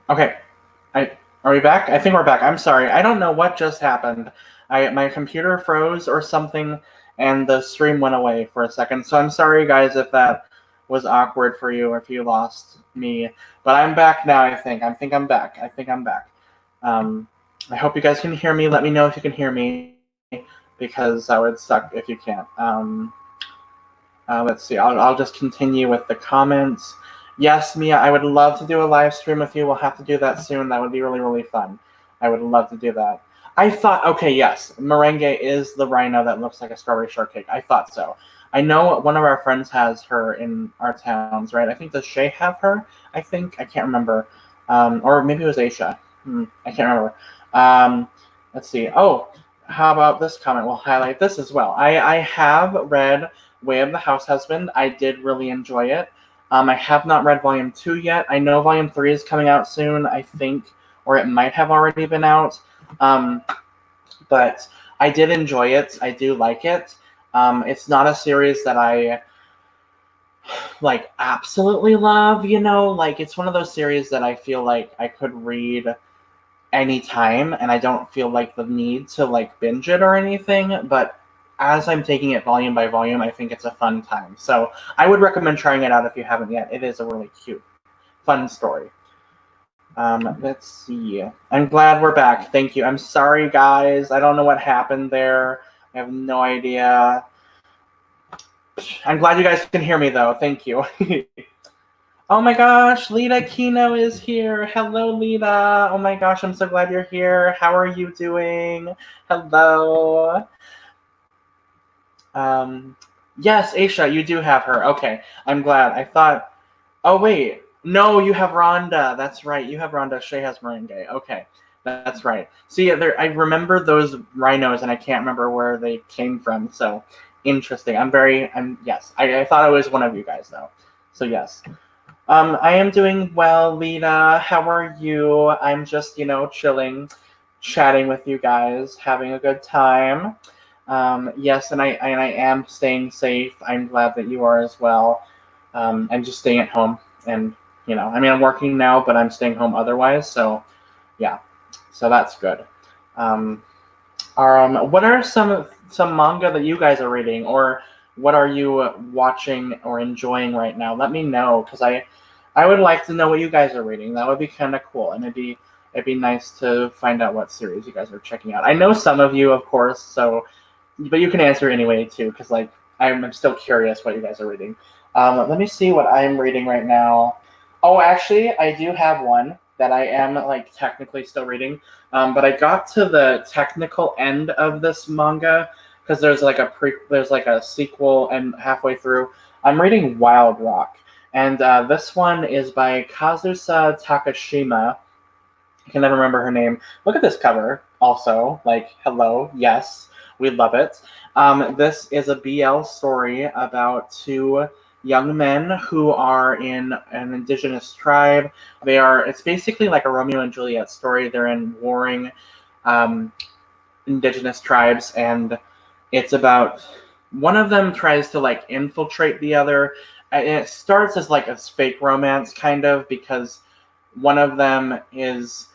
Okay, are we back? I think we're back. I'm sorry. I don't know what just happened. My computer froze or something, and the stream went away for a second. So I'm sorry, guys, if that was awkward for you or if you lost me. But I'm back now. I think I'm back. Um, I hope you guys can hear me. Let me know if you can hear me because that would suck if you can't. Let's see. I'll just continue with the comments. Yes, Mia, I would love to do a live stream with you. We'll have to do that soon. That would be really, really fun. I would love to do that. I thought, okay, yes, merengue is the rhino that looks like a strawberry shortcake. I thought so. I know one of our friends has her in our towns, right? I think, does Shay have her? I think. I can't remember. Or maybe it was Aisha. I can't remember. Let's see. Oh, how about this comment? We'll highlight this as well. I have read Way of the House Husband. I did really enjoy it. I have not read Volume 2 yet. I know Volume 3 is coming out soon, I think, or it might have already been out. But I did enjoy it. I do like it. It's not a series that I like absolutely love, like it's one of those series that I feel like I could read anytime and I don't feel like the need to like binge it or anything, but as I'm taking it volume by volume, I think it's a fun time. So I would recommend trying it out if you haven't yet. It is a really cute, fun story. Let's see. I'm glad we're back. Thank you. I'm sorry, guys. I don't know what happened there. I have no idea. I'm glad you guys can hear me, though. Thank you. Oh my gosh, Lita Kino is here. Hello, Lita. Oh my gosh, I'm so glad you're here. How are you doing? Hello. Yes, Aisha, you do have her. Okay, I'm glad. I thought, oh wait, no, you have Rhonda. That's right, you have Rhonda. Shay has merengue. Okay, that's right. See, I remember those rhinos, and I can't remember where they came from. So interesting. Yes, I thought it was one of you guys though. So yes. I am doing well, Lita. How are you? I'm just, chilling, chatting with you guys, having a good time. Yes, and I am staying safe. I'm glad that you are as well. I'm just staying at home, and I'm working now, but I'm staying home otherwise. So, yeah, so that's good. Um, what are some manga that you guys are reading, or what are you watching or enjoying right now? Let me know, because I would like to know what you guys are reading. That would be kind of cool, and it'd be nice to find out what series you guys are checking out. I know some of you, of course, but you can answer anyway too, because I'm still curious what you guys are reading. Let me see what I'm reading right now. Oh, actually, I do have one that I am technically still reading. But I got to the technical end of this manga because there's a sequel, and halfway through, I'm reading Wild Rock, and this one is by Kazusa Takashima. I can never remember her name. Look at this cover. Also, hello, yes, we love it. This is a BL story about two young men who are in an indigenous tribe. It's basically like a Romeo and Juliet story. They're in warring indigenous tribes, and it's about one of them tries to infiltrate the other. And it starts as a fake romance, kind of, because one of them is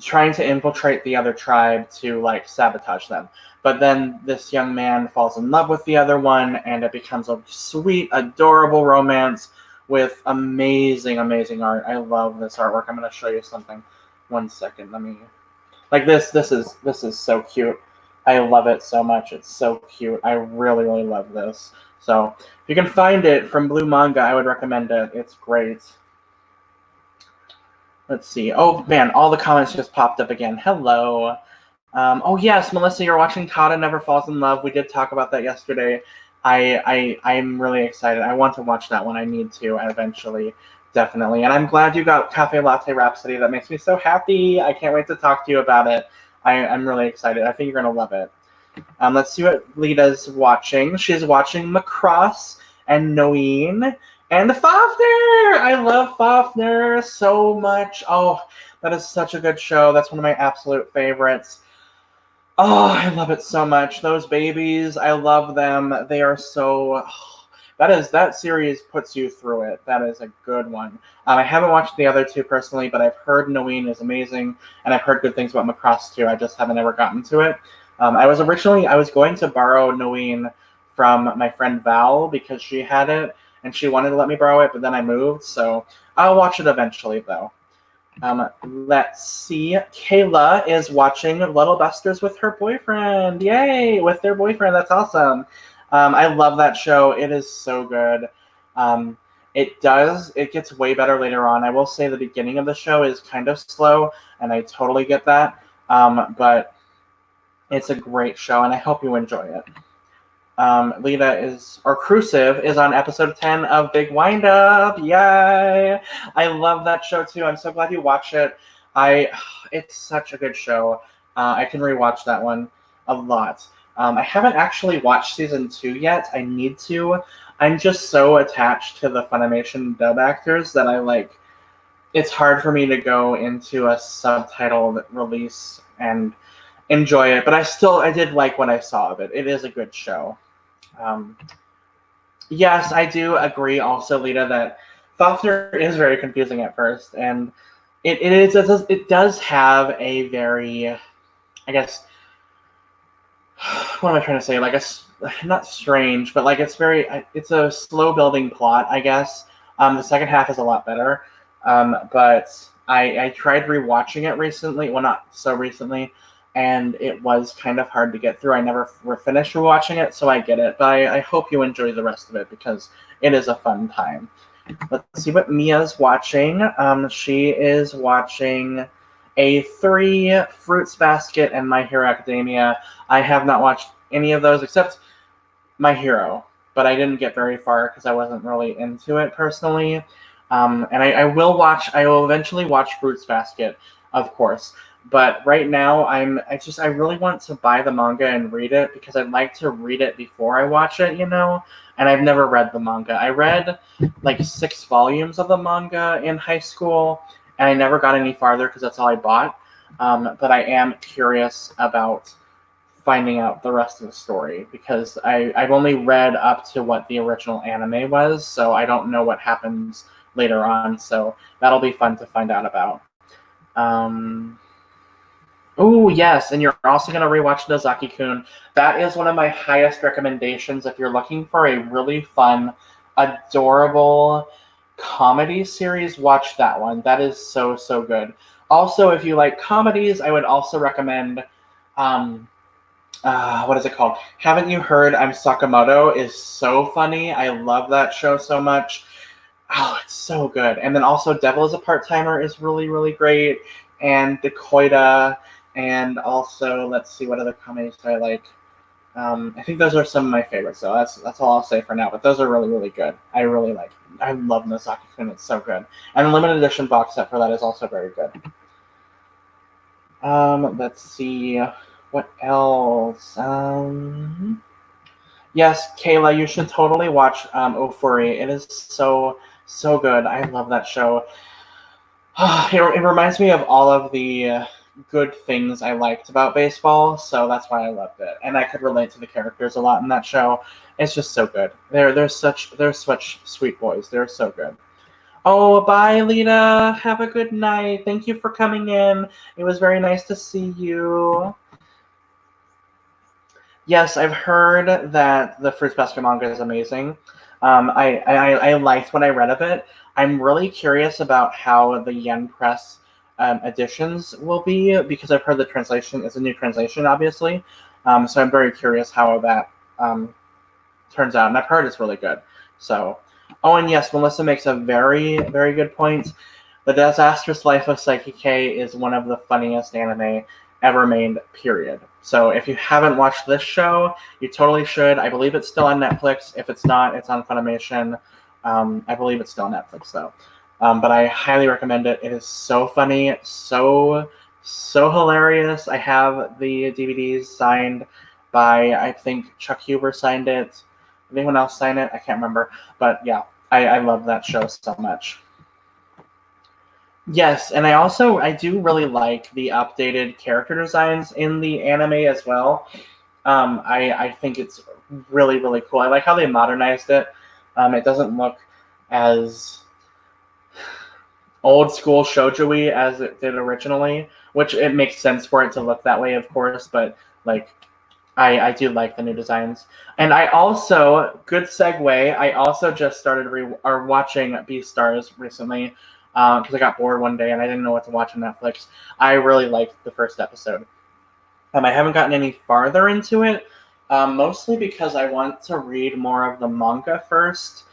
trying to infiltrate the other tribe to sabotage them. But then this young man falls in love with the other one, and it becomes a sweet, adorable romance with amazing, amazing art. I love this artwork. I'm going to show you something. One second. Let me. This is so cute. I love it so much. It's so cute. I really, really love this. So if you can find it from Blue Manga, I would recommend it. It's great. Let's see. Oh man, all the comments just popped up again. Hello. Oh yes, Melissa, you're watching Tada Never Falls in Love. We did talk about that yesterday. I'm really excited. I want to watch that one. I need to eventually, definitely. And I'm glad you got Cafe Latte Rhapsody. That makes me so happy. I can't wait to talk to you about it. I'm really excited. I think you're gonna love it. Let's see what Lita's watching. She's watching Macross and Noeen. And the Fafner! I love Fafner so much. Oh, that is such a good show. That's one of my absolute favorites. Oh, I love it so much. Those babies, I love them. They are so... that series puts you through it. That is a good one. I haven't watched the other two personally, but I've heard Noeen is amazing, and I've heard good things about Macross too. I just haven't ever gotten to it. I was going to borrow Noeen from my friend Val because she had it and she wanted to let me borrow it, but then I moved, so I'll watch it eventually though. Let's see. Kayla is watching Little Busters with her boyfriend. Yay! With their boyfriend. That's awesome. I love that show. It is so good. It gets way better later on. I will say the beginning of the show is kind of slow, and I totally get that. But it's a great show, and I hope you enjoy it. Crucive is on episode 10 of Big Wind Up. Yay! I love that show too. I'm so glad you watched it. It's such a good show. I can rewatch that one a lot. I haven't actually watched season 2 yet. I need to. I'm just so attached to the Funimation dub actors that it's hard for me to go into a subtitled release and enjoy it. But I did like what I saw of it. It is a good show. Yes, I do agree also, Lita, that Fafnir is very confusing at first, and it does have a very, I guess, what am I trying to say? Not strange, but it's a slow building plot, I guess. The second half is a lot better, but I tried rewatching it recently. Well, not so recently. And it was kind of hard to get through. I never finished rewatching it, so I get it. But I hope you enjoy the rest of it because it is a fun time. Let's see what Mia's watching. She is watching A3, Fruits Basket, and My Hero Academia. I have not watched any of those except My Hero, but I didn't get very far because I wasn't really into it personally. And I will eventually watch Fruits Basket, of course. But right now, I really want to buy the manga and read it because I'd like to read it before I watch it, And I've never read the manga. I read 6 volumes of the manga in high school, and I never got any farther because that's all I bought. But I am curious about finding out the rest of the story because I've only read up to what the original anime was, so I don't know what happens later on. So that'll be fun to find out about. Oh, yes, and you're also going to rewatch Nozaki-kun. That is one of my highest recommendations if you're looking for a really fun, adorable comedy series. Watch that one. That is so, so good. Also, if you like comedies, I would also recommend, what is it called? Haven't You Heard I'm Sakamoto is so funny. I love that show so much. Oh, it's so good. And then also Devil is a Part-Timer is really, really great. And Dakoita. And also, let's see what other comedies I like. I think those are some of my favorites, so that's all I'll say for now. But those are really, really good. I really like it. I love Nozaki-kun. It's so good. And the limited edition box set for that is also very good. Let's see. What else? Yes, Kayla, you should totally watch Ofuri. It is so, so good. I love that show. It reminds me of all of the good things I liked about baseball, so that's why I loved it. And I could relate to the characters a lot in that show. It's just so good. They're such sweet boys. They're so good. Oh, bye, Lita. Have a good night. Thank you for coming in. It was very nice to see you. Yes, I've heard that the Fruits Basket manga is amazing. I liked what I read of it. I'm really curious about how the Yen Press editions will be because I've heard the translation is a new translation, obviously. So I'm very curious how that turns out, and I've heard it's really good. So, oh, and yes, Melissa makes a very, very good point. The Disastrous Life of Psyche K is one of the funniest anime ever made, period. So if you haven't watched this show, you totally should. I believe it's still on Netflix. If it's not, it's on Funimation. I believe it's still on Netflix, though. But I highly recommend it. It is so funny, so hilarious. I have the DVDs signed by, I think Chuck Huber signed it. Did anyone else sign it? I can't remember. But yeah, I love that show so much. Yes, and I do really like the updated character designs in the anime as well. I think it's really, really cool. I like how they modernized it. It doesn't look as old school shoujo-y as it did originally, which it makes sense for it to look that way, of course, but like I do like the new designs. And I also, good segue, I also just started watching Beastars recently because I got bored one day and I didn't know what to watch on Netflix. I really liked the first episode. I haven't gotten any farther into it, mostly because I want to read more of the manga first.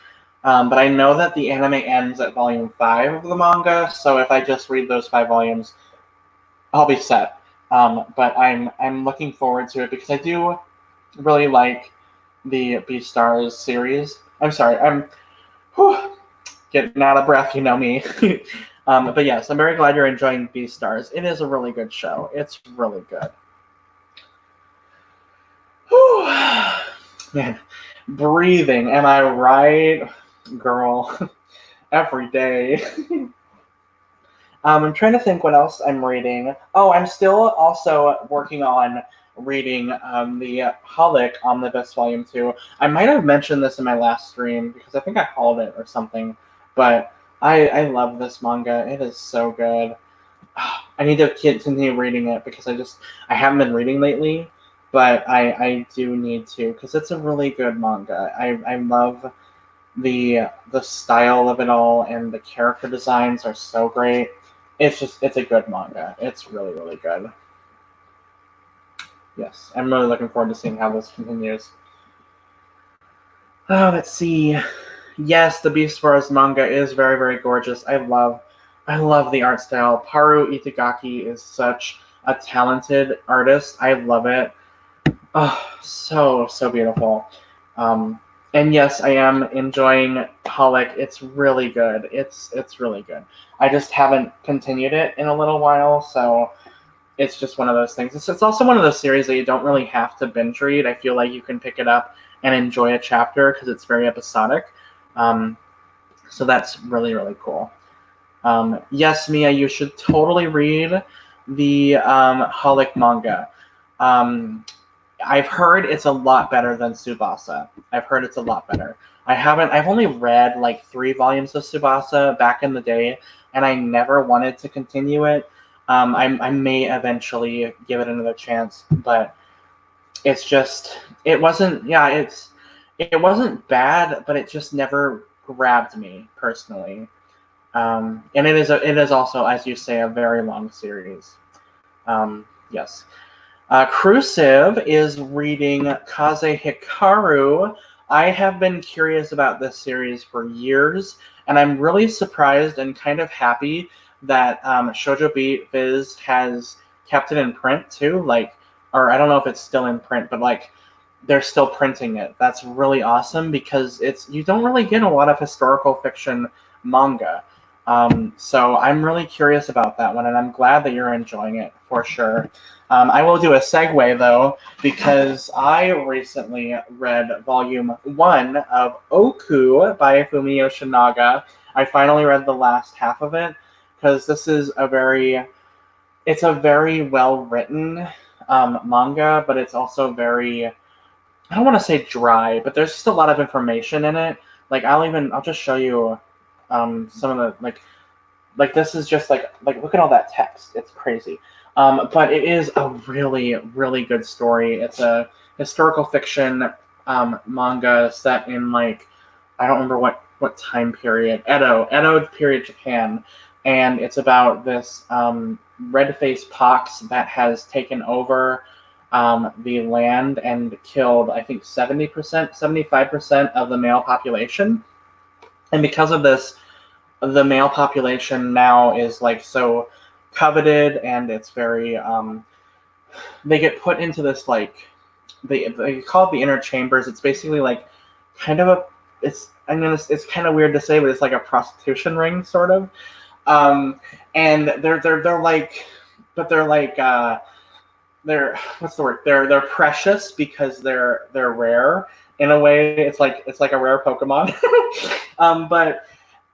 But I know that the anime ends at volume 5 of the manga, so if I just read those 5 volumes, I'll be set. But I'm looking forward to it because I do really like the Beastars series. I'm sorry, I'm getting out of breath, you know me. But yes, I'm very glad you're enjoying Beastars. It is a really good show. It's really good. Man, breathing, am I right? Girl, every day. I'm trying to think what else I'm reading. Oh, I'm still also working on reading the Holic Omnibus Volume 2. I might have mentioned this in my last stream because I think I hauled it or something, but I love this manga. It is so good. I need to continue reading it because I haven't been reading lately, but I do need to because it's a really good manga. I love the style of it all and the character designs are so great. It's a good manga. It's really, really good. Yes, I'm really looking forward to seeing how this continues. Oh, let's see. Yes, the Beast Wars manga is very, very gorgeous. I love the art style. Paru Itagaki is such a talented artist. I love it. Oh, so beautiful. And yes, I am enjoying Holic. It's really good. It's really good. I just haven't continued it in a little while, so it's just one of those things. It's also one of those series that you don't really have to binge read. I feel like you can pick it up and enjoy a chapter because it's very episodic. So that's really, really cool. Yes, Mia, you should totally read the Holic manga. I've heard it's a lot better than Tsubasa. I've heard it's a lot better. I've only read like 3 volumes of Tsubasa back in the day, and I never wanted to continue it. I may eventually give it another chance, but it's just, it wasn't bad, but it just never grabbed me personally. And it is also, as you say, a very long series. Yes. Crucive is reading Kaze Hikaru. I have been curious about this series for years, and I'm really surprised and kind of happy that Shoujo Beat Viz has kept it in print too. Or I don't know if it's still in print, but they're still printing it. That's really awesome because you don't really get a lot of historical fiction manga. So I'm really curious about that one, and I'm glad that you're enjoying it for sure. I will do a segue though, because I recently read volume 1 of Oku by Fumio Shinaga. I finally read the last half of it because this is it's a very well written manga, but it's also very, I don't want to say dry, but there's just a lot of information in it. I'll just show you some of the this is just like look at all that text. It's crazy. But it is a really, really good story. It's a historical fiction manga set in I don't remember what time period, Edo period Japan, and it's about this red-faced pox that has taken over the land and killed, I think, 70%, 75% of the male population, and because of this, the male population now is so coveted, and it's very they get put into this they call it the inner chambers. It's basically kind of it's kind of weird to say, but it's like a prostitution ring sort of. And they're what's the word? They're precious because they're rare in a way. It's like a rare Pokemon.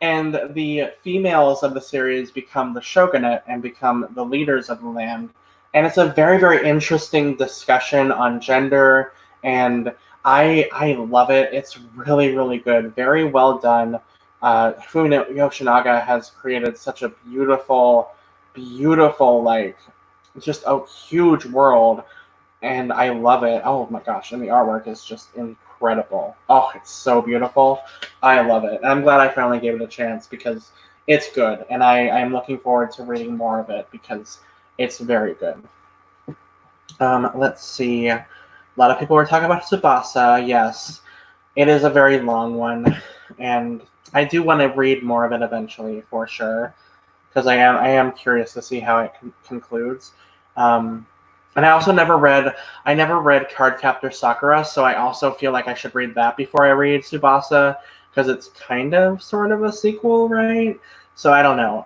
And the females of the series become the shogunate and become the leaders of the land. And it's a very, very interesting discussion on gender and I love it. It's really, really good. Very well done. Fumi Yoshinaga has created such a beautiful, beautiful, like, just a huge world, and I love it. Oh my gosh, and the artwork is just incredible. Oh, it's so beautiful. I love it. And I'm glad I finally gave it a chance because it's good, and I'm looking forward to reading more of it because it's very good. Let's see. A lot of people were talking about Tsubasa. Yes, it is a very long one, and I do want to read more of it eventually for sure because I am curious to see how it concludes. Um, and I never read Cardcaptor Sakura, so I also feel like I should read that before I read Tsubasa because it's kind of sort of a sequel, right? So I don't know.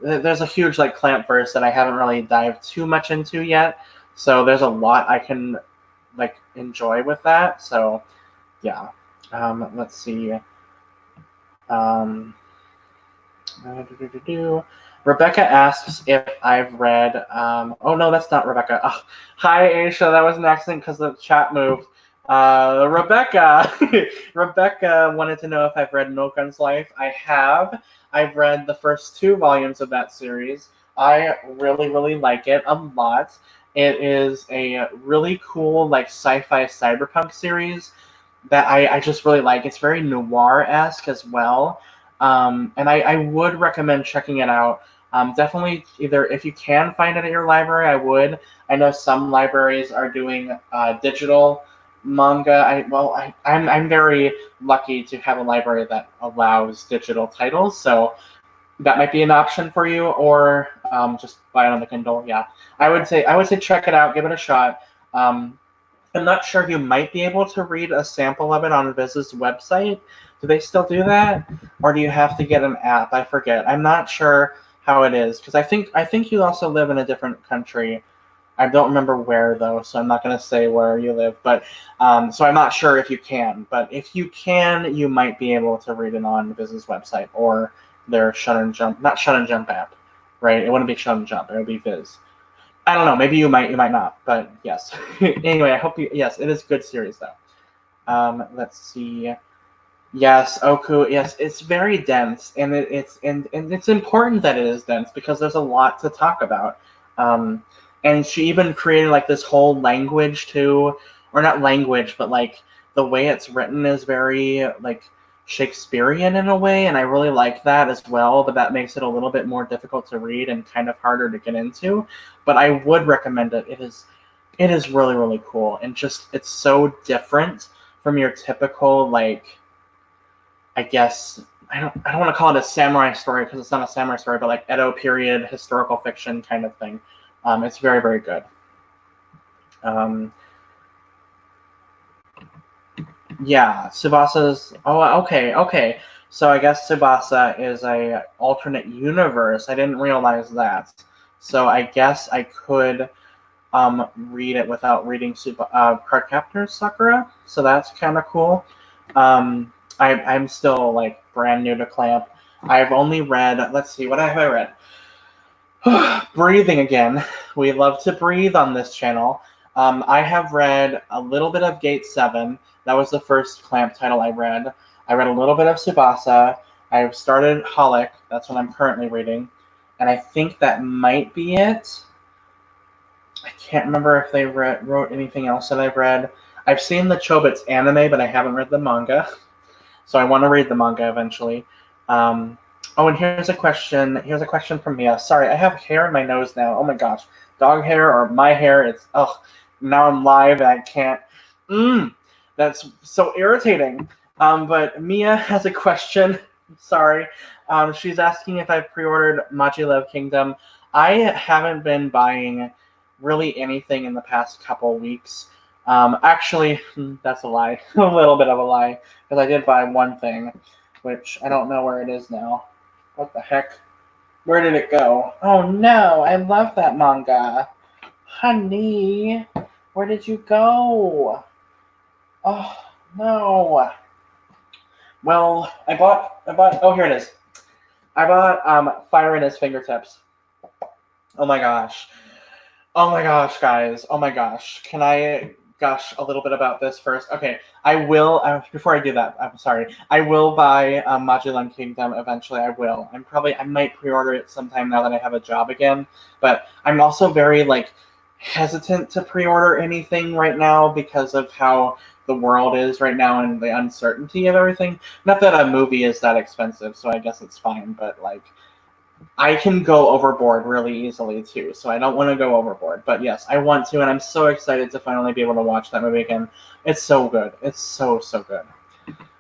There's a huge like clamp verse that I haven't really dived too much into yet. So there's a lot I can like enjoy with that. So yeah. Let's see. Um, Rebecca asks if I've read. Oh no, that's not Rebecca. Oh, hi, Aisha. That was an accident because the chat moved. Rebecca. Rebecca wanted to know if I've read No Gun's Life. I have. I've read the first 2 volumes of that series. I really, really like it a lot. It is a really cool, like sci-fi cyberpunk series that I just really like. It's very noir-esque as well. And I would recommend checking it out. Definitely, either if you can find it at your library, I would. I know some libraries are doing digital manga. I'm very lucky to have a library that allows digital titles, so that might be an option for you, or just buy it on the Kindle. Yeah, I would say check it out, give it a shot. Um, I'm not sure if you might be able to read a sample of it on Viz's website. Do they still do that, or do you have to get an app? I forget. I'm not sure how it is because I think you also live in a different country. I don't remember where though, so I'm not going to say where you live. But so I'm not sure if you can. But if you can, you might be able to read it on Viz's website or their Shonen Jump, not Shonen Jump app, right? It wouldn't be Shonen Jump. It would be Viz. I don't know. Maybe you might not. But yes. Anyway, I hope you. Yes, it is a good series though. Let's see. Yes, Oku. Yes, it's very dense, and and it's important that it is dense because there's a lot to talk about. Um, and she even created like this whole language too, or not language, but like the way it's written is very like Shakespearean in a way, and I really like that as well. But that makes it a little bit more difficult to read and kind of harder to get into. But I would recommend it. It is really really cool, and just it's so different from your typical like I guess I don't want to call it a samurai story because it's not a samurai story, but like Edo period historical fiction kind of thing. It's very very good. Um, yeah, Tsubasa's. Oh, okay, okay. So I guess Tsubasa is a alternate universe. I didn't realize that. So I guess I could read it without reading Cardcaptor Sakura. So that's kind of cool. I'm still like brand new to Clamp. I've only read. Let's see, what have I read? Breathing again. We love to breathe on this channel. I have read a little bit of Gate 7. That was the first Clamp title I read. I read a little bit of Tsubasa. I've started Holic. That's what I'm currently reading. And I think that might be it. I can't remember if they wrote anything else that I've read. I've seen the Chobits anime, but I haven't read the manga. So I want to read the manga eventually. Um, oh, and here's a question. Here's a question from Mia. Sorry, I have hair in my nose now. Oh my gosh, dog hair or my hair? It's now I'm live and I can't. That's so irritating. But Mia has a question. Sorry. She's asking if I've pre-ordered Love Kingdom. I haven't been buying really anything in the past couple weeks. Actually, that's a lie. A little bit of a lie. Because I did buy one thing, which I don't know where it is now. What the heck? Where did it go? Oh no, I love that manga. Honey, where did you go? Oh no. Well, oh, here it is. I bought Fire in His Fingertips. Oh my gosh. Oh my gosh, guys. Oh my gosh. Can I gush a little bit about this first. Okay, I will. Before I do that, I'm sorry. I will buy Magellan Kingdom eventually. I will. I might pre-order it sometime now that I have a job again. But I'm also very like hesitant to pre-order anything right now because of how the world is right now and the uncertainty of everything. Not that a movie is that expensive, so I guess it's fine. But like, I can go overboard really easily too, so I don't want to go overboard. But yes, I want to, and I'm so excited to finally be able to watch that movie again. It's so good. It's so good.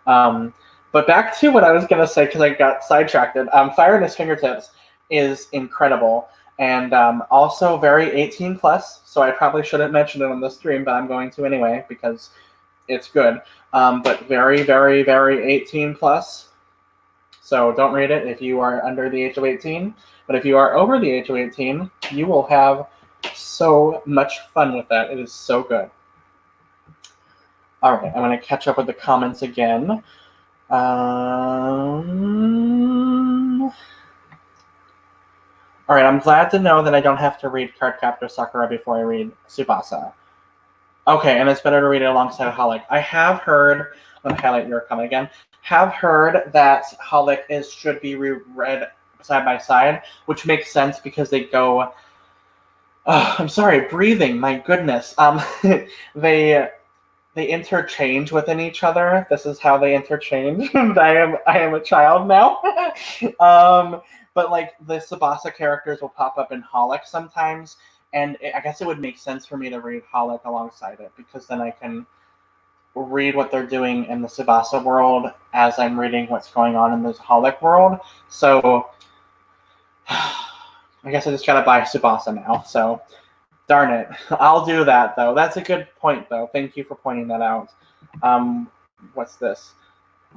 Um, but back to what I was gonna say because I got sidetracked. Fire in His Fingertips is incredible and also very 18 plus. So I probably shouldn't mention it on the stream, but I'm going to anyway because it's good. But very, very, very 18 plus. So don't read it if you are under the age of 18. But if you are over the age of 18, you will have so much fun with that. It is so good. All right, I'm going to catch up with the comments again. All right, I'm glad to know that I don't have to read Cardcaptor Sakura before I read Tsubasa. Okay, and it's better to read it alongside Holic. I have heard, let me highlight your comment again, have heard that Holic should be reread side by side, which makes sense because they go, I'm sorry, breathing, my goodness. They interchange within each other. This is how they interchange. I am a child now. But like the Tsubasa characters will pop up in Holic sometimes, and I guess it would make sense for me to read Holic alongside it because then I can read what they're doing in the Tsubasa world as I'm reading what's going on in the Holic world. So I guess I just gotta buy Tsubasa now. So darn it. I'll do that though. That's a good point though. Thank you for pointing that out. What's this?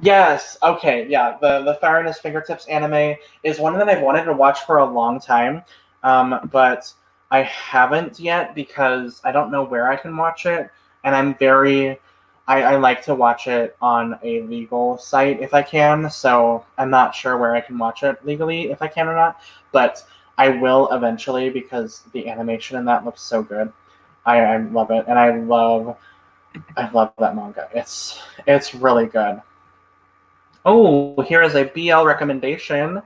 Yes. Okay. Yeah. The Fire in His Fingertips anime is one that I've wanted to watch for a long time, but I haven't yet because I don't know where I can watch it, and I like to watch it on a legal site if I can. So I'm not sure where I can watch it legally if I can or not, but I will eventually because the animation in that looks so good. I love it, and I love that manga. It's really good. Oh, here is a BL recommendation.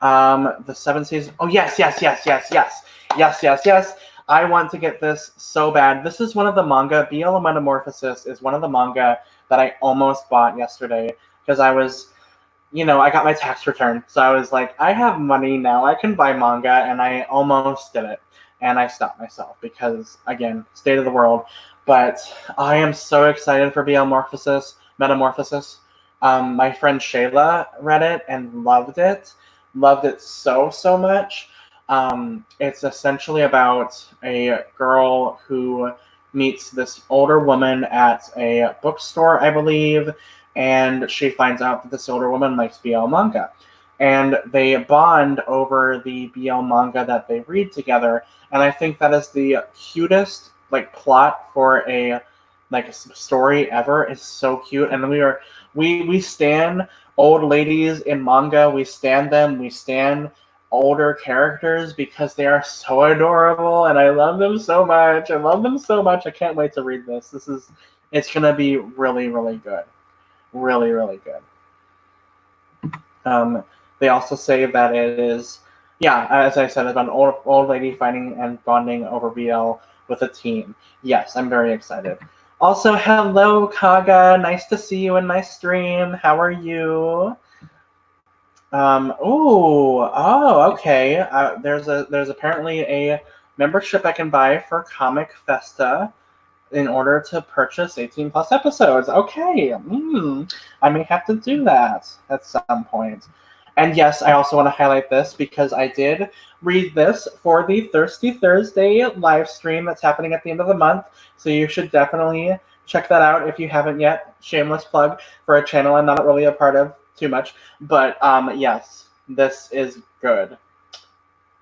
The Seven Seasons. Oh, yes. I want to get this so bad. This is one of the manga. BL Metamorphosis is one of the manga that I almost bought yesterday because I was, I got my tax return. So I was like, I have money now. I can buy manga. And I almost did it. And I stopped myself because, again, state of the world. But I am so excited for BL Metamorphosis. My friend Shayla read it and loved it so much. It's essentially about a girl who meets this older woman at a bookstore, I believe, and she finds out that this older woman likes BL manga. And they bond over the BL manga that they read together. And I think that is the cutest plot for a story ever. It's so cute. And we stan old ladies in manga. We stan them. We stan older characters because they are so adorable, and I love them so much. I can't wait to read this. It's gonna be really, really good. Really, really good. They also say that it is, as I said, about an old lady fighting and bonding over BL with a team. Yes, I'm very excited. Also, hello, Kaga. Nice to see you in my stream. How are you? Okay. There's apparently a membership I can buy for Comic Festa in order to purchase 18 plus episodes. Okay. I may have to do that at some point. And yes, I also want to highlight this because I did read this for the Thirsty Thursday live stream that's happening at the end of the month. So you should definitely check that out if you haven't yet. Shameless plug for a channel I'm not really a part of too much. But yes, this is good.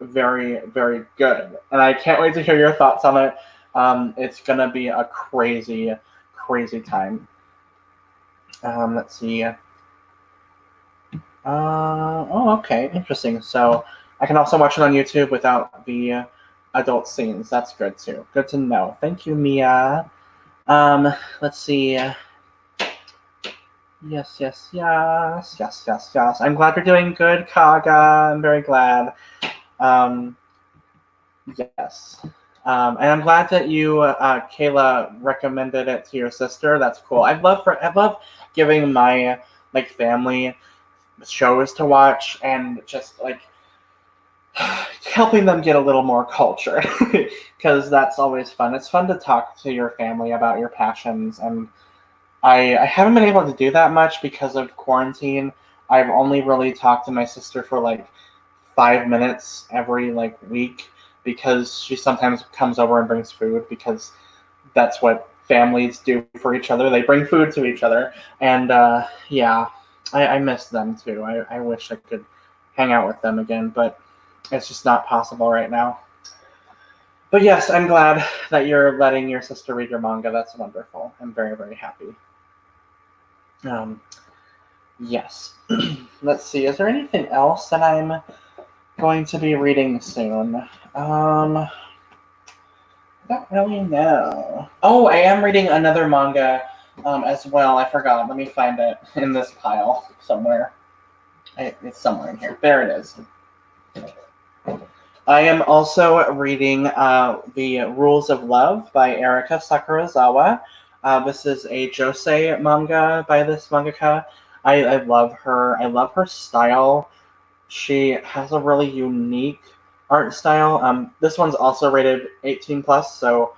Very, very good. And I can't wait to hear your thoughts on it. It's going to be a crazy, crazy time. Let's see. Okay, interesting. So I can also watch it on YouTube without the adult scenes. That's good too. Good to know. Thank you, Mia. Let's see. Yes. I'm glad you're doing good, Kaga. I'm very glad. Um, yes. And I'm glad that you, Kayla, recommended it to your sister. That's cool. I love giving my like family shows to watch and just like helping them get a little more culture because that's always fun. It's fun to talk to your family about your passions, and I haven't been able to do that much because of quarantine. I've only really talked to my sister for like 5 minutes every like week because she sometimes comes over and brings food because that's what families do for each other. They bring food to each other, and yeah, I miss them too. I wish I could hang out with them again, but it's just not possible right now. But yes, I'm glad that you're letting your sister read your manga. That's wonderful. I'm very, very happy. Um, yes. Let's see. Is there anything else that I'm going to be reading soon? I don't really know. Oh, I am reading another manga as well. I forgot. Let me find it in this pile somewhere. It's somewhere in here. There it is. I am also reading The Rules of Love by Erika Sakurazawa. This is a josei manga by this mangaka. I love her. I love her style. She has a really unique art style. This one's also rated 18 plus, so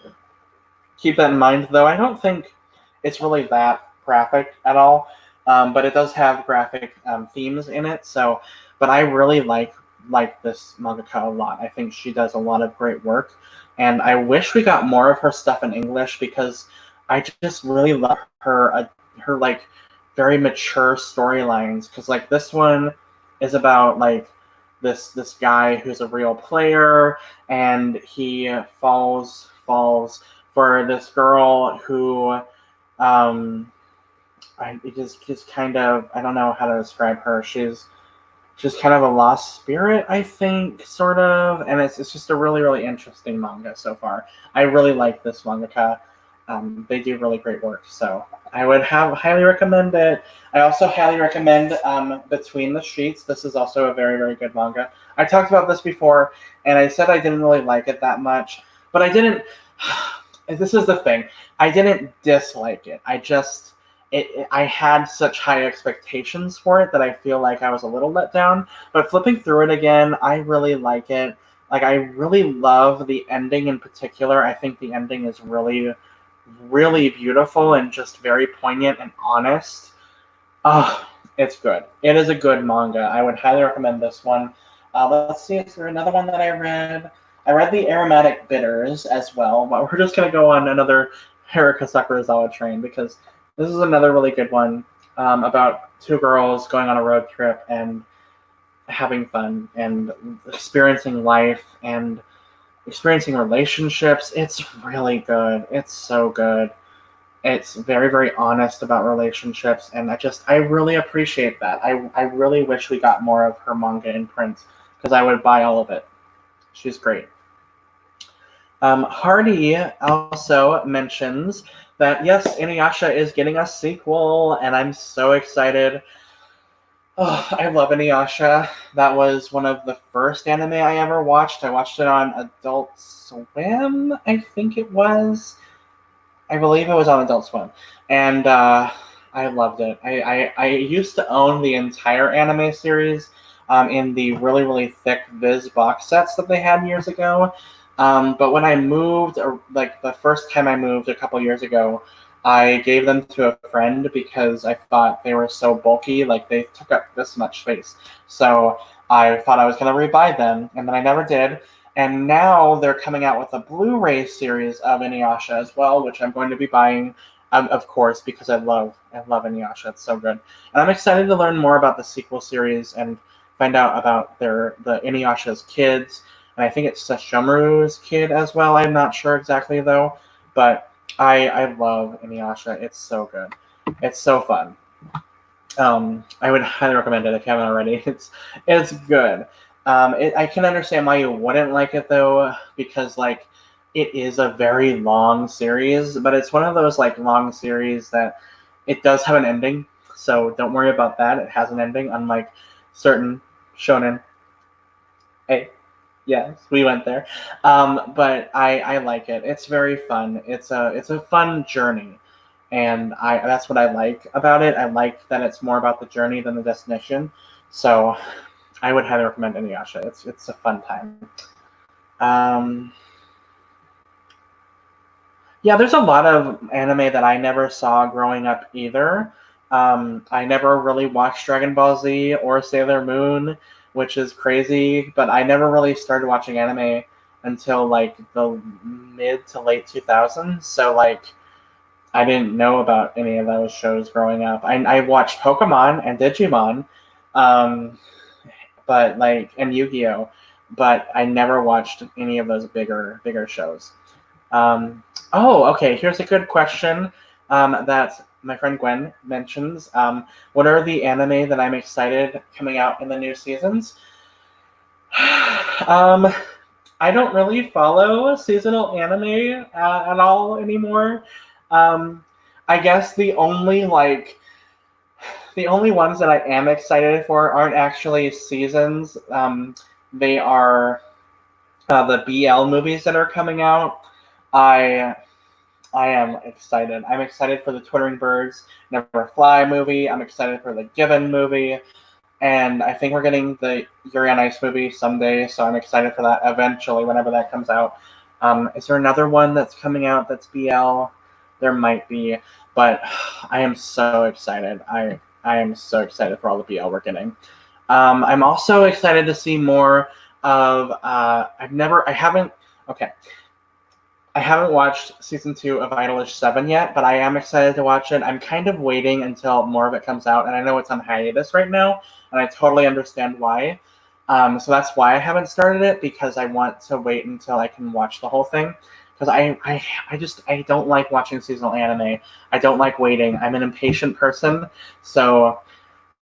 keep that in mind. Though I don't think it's really that graphic at all, but it does have graphic themes in it. So, but I really like this mangaka a lot. I think she does a lot of great work, and I wish we got more of her stuff in English because I just really love her like very mature storylines. Because like this one is about like this guy who's a real player and he falls for this girl who I it just kind of I don't know how to describe her. She's kind of a lost spirit, I think, sort of, and it's just a really really interesting manga so far. I really like this mangaka. They do really great work, so I would have highly recommend it. I also highly recommend Between the Sheets. This is also a very very good manga. I talked about this before, and I said I didn't really like it that much, but I didn't. This is the thing. I didn't dislike it. I had such high expectations for it that I feel like I was a little let down. But flipping through it again, I really like it. Like I really love the ending in particular. I think the ending is really, really beautiful and just very poignant and honest. Oh, it's good. It is a good manga. I would highly recommend this one. Let's see, is there another one that I read? I read The Aromatic Bitters as well, but we're just going to go on another Haruka Sakurazawa train because this is another really good one about two girls going on a road trip and having fun and experiencing life and experiencing relationships. It's really good. It's so good. It's very, very honest about relationships, and I really appreciate that. I really wish we got more of her manga in print because I would buy all of it. She's great. Hardy also mentions that yes, Inuyasha is getting a sequel, and I'm so excited. Oh, I love Inuyasha. That was one of the first anime I ever watched. I watched it on Adult Swim, I think it was. I believe it was on Adult Swim, and I loved it. I used to own the entire anime series in the really really thick Viz box sets that they had years ago. But when I moved, or like the first time I moved a couple years ago, I gave them to a friend because I thought they were so bulky, like they took up this much space. So I thought I was going to rebuy them, and then I never did. And now they're coming out with a Blu-ray series of Inuyasha as well, which I'm going to be buying, of course, because I love Inuyasha. It's so good, and I'm excited to learn more about the sequel series and find out about the Inuyasha's kids. And I think it's Sesshomaru's kid as well. I'm not sure exactly though, but I love Inuyasha. It's so good. It's so fun. I would highly recommend it if you haven't already. It's good. I can understand why you wouldn't like it though, because like it is a very long series, but it's one of those like long series that it does have an ending. So don't worry about that. It has an ending, unlike certain shonen. Hey, yes, we went there. But I like it. It's very fun. It's a fun journey, and I that's what I like about it. I like that it's more about the journey than the destination. So I would highly recommend Inuyasha. It's a fun time. Um, yeah, there's a lot of anime that I never saw growing up either. I never really watched Dragon Ball Z or Sailor Moon, which is crazy, but I never really started watching anime until like the mid to late 2000s. So like I didn't know about any of those shows growing up. I watched Pokemon and Digimon, um, but like and Yu-Gi-Oh, but I never watched any of those bigger shows. Oh, okay. Here's a good question that my friend Gwen mentions. What are the anime that I'm excited coming out in the new seasons? um, I don't really follow seasonal anime at all anymore. Um, I guess the only ones that I am excited for aren't actually seasons. They are the BL movies that are coming out. I I am excited. I'm excited for the Twittering Birds Never Fly movie. I'm excited for the Given movie. And I think we're getting the Yuri on Ice movie someday, so I'm excited for that eventually, whenever that comes out. Is there another one that's coming out that's BL? There might be, but I am so excited. I am so excited for all the BL we're getting. I'm also excited to see more of. Okay, I haven't watched season 2 of Idolish 7 yet, but I am excited to watch it. I'm kind of waiting until more of it comes out, and I know it's on hiatus right now, and I totally understand why. So that's why I haven't started it, because I want to wait until I can watch the whole thing. Because I don't like watching seasonal anime. I don't like waiting. I'm an impatient person, so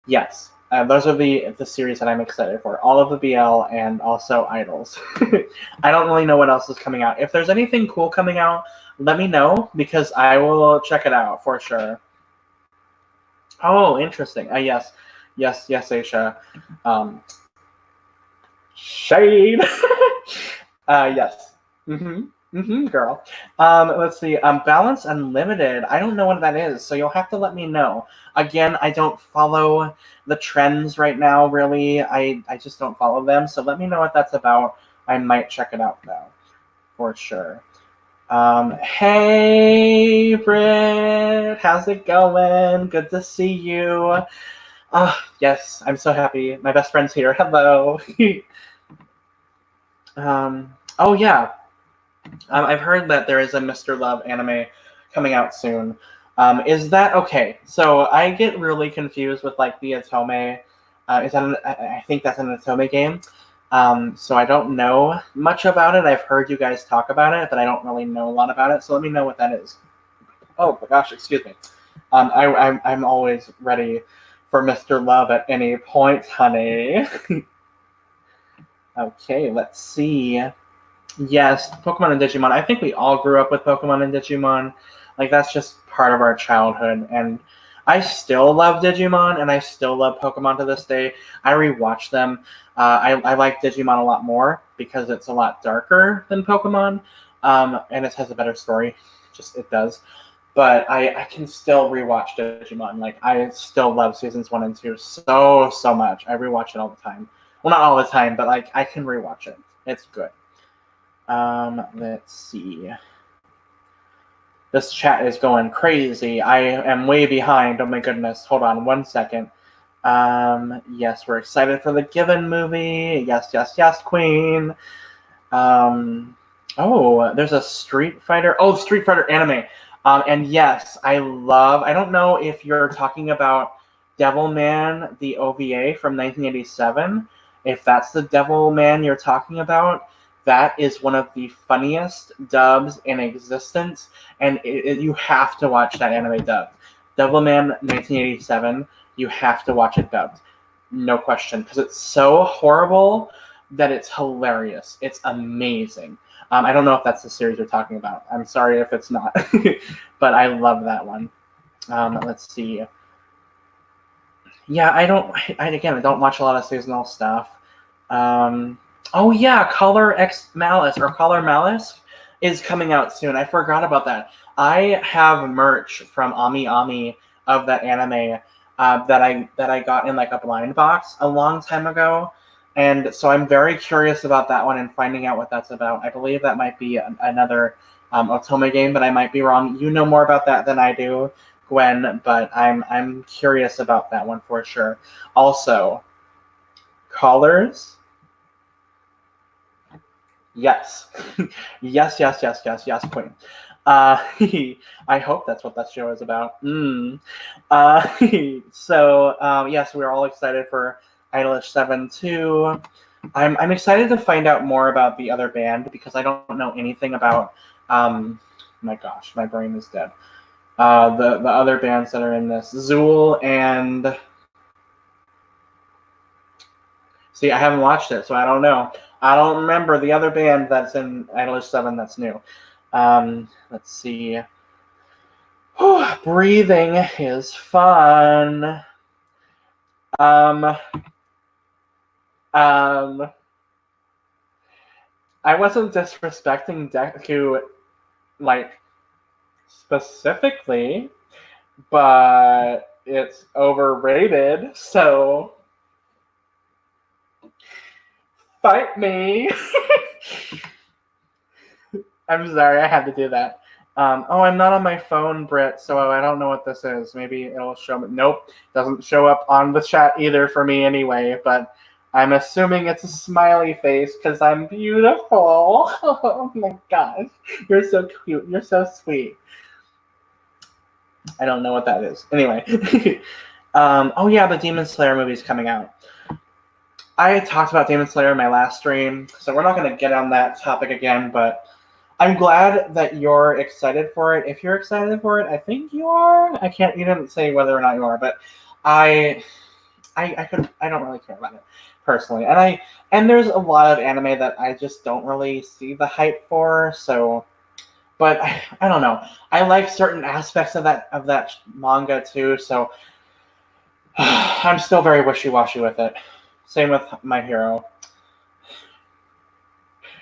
yes, those are the series that I'm excited for. All of the BL and also Idols. I don't really know what else is coming out. If there's anything cool coming out, let me know, because I will check it out for sure. Oh, interesting. Yes, Aisha. Um, Shade. Yes. Girl. Let's see. Balance Unlimited. I don't know what that is, so you'll have to let me know. Again, I don't follow the trends right now, really. I just don't follow them, so let me know what that's about. I might check it out, though, for sure. Hey, Britt. How's it going? Good to see you. Yes, I'm so happy. My best friend's here. Hello. Oh, yeah. I've heard that there is a Mr. Love anime coming out soon. Is that okay? So I get really confused with like the Atome. I think that's an Atome game. So I don't know much about it. I've heard you guys talk about it, but I don't really know a lot about it. So let me know what that is. Oh my gosh, excuse me. I'm always ready for Mr. Love at any point, honey. Okay, let's see. Yes, Pokemon and Digimon. I think we all grew up with Pokemon and Digimon. Like, that's just part of our childhood. And I still love Digimon, and I still love Pokemon to this day. I rewatch them. I like Digimon a lot more because it's a lot darker than Pokemon, and it has a better story. Just it does. But I can still rewatch Digimon. Like, I still love seasons 1 and 2 so much. I rewatch it all the time. Well, not all the time, but like I can rewatch it. It's good. Let's see. This chat is going crazy. I am way behind. Oh my goodness. Hold on 1 second. Yes, we're excited for the Given movie. Yes, Queen. Oh, there's a Street Fighter. Oh, Street Fighter anime. And yes, I don't know if you're talking about Devilman, the OVA from 1987. If that's the Devilman you're talking about, that is one of the funniest dubs in existence, and you have to watch that anime dubbed. Devilman 1987, you have to watch it dubbed. No question, because it's so horrible that it's hilarious. It's amazing. I don't know if that's the series you're talking about. I'm sorry if it's not, but I love that one. Let's see. Yeah, I don't watch a lot of seasonal stuff. Oh yeah, Color X Malice or Color Malice is coming out soon. I forgot about that. I have merch from Ami Ami of that anime that I got in like a blind box a long time ago, and so I'm very curious about that one and finding out what that's about. I believe that might be another Otome game, but I might be wrong. You know more about that than I do, Gwen, but I'm curious about that one for sure. Also, Colors. Yes. yes, Queen. I hope that's what that show is about. Yes, we're all excited for Idolish 7 too. I'm excited to find out more about the other band because I don't know anything about. My gosh, my brain is dead. The other bands that are in this, Zool and. See, I haven't watched it, so I don't know. I don't remember the other band that's in Idolish 7 that's new. Let's see. Breathing is fun. I wasn't disrespecting Deku, like, specifically, but it's overrated, so fight me. I'm sorry, I had to do that. I'm not on my phone, Britt, so I don't know what this is. Maybe it'll show me. Nope, doesn't show up on the chat either for me anyway, but I'm assuming it's a smiley face because I'm beautiful. Oh my gosh, you're so cute. You're so sweet. I don't know what that is. Anyway. Oh yeah, the Demon Slayer movie's coming out. I talked about Demon Slayer in my last stream, so we're not going to get on that topic again, but I'm glad that you're excited for it. If you're excited for it, I think you are. You didn't say whether or not you are, but I don't really care about it personally. And there's a lot of anime that I just don't really see the hype for, so but I don't know. I like certain aspects of that manga too, so I'm still very wishy-washy with it. Same with My Hero.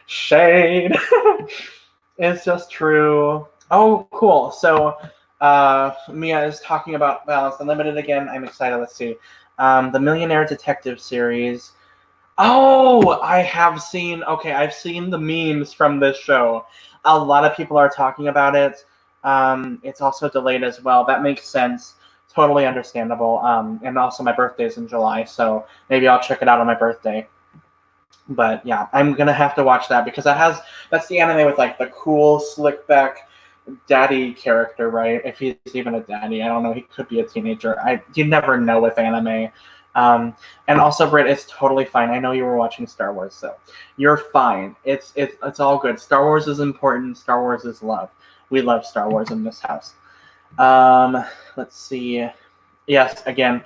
Shade. It's just true. Oh, cool. So Mia is talking about Balance Unlimited again. I'm excited. Let's see. The Millionaire Detective series. Oh, I've seen the memes from this show. A lot of people are talking about it. It's also delayed as well. That makes sense. Totally understandable. And also my birthday's in July, so maybe I'll check it out on my birthday. But yeah, I'm gonna have to watch that because that's the anime with like the cool slick back daddy character, right? If he's even a daddy, I don't know. He could be a teenager. You never know with anime. And also, Britt, it's totally fine. I know you were watching Star Wars, so you're fine. It's all good. Star Wars is important. Star Wars is love. We love Star Wars in this house. Let's see. Yes, again,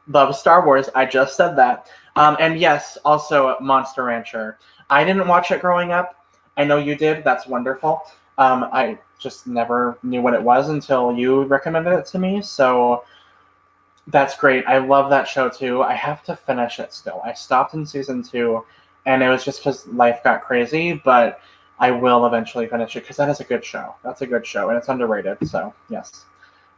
love Star Wars. I just said that. And yes, also Monster Rancher. I didn't watch it growing up. I know you did. That's wonderful. I just never knew what it was until you recommended it to me. So that's great. I love that show too. I have to finish it still. I stopped in season 2, and it was just because life got crazy. But I will eventually finish it because that is a good show. That's a good show, and it's underrated. So yes.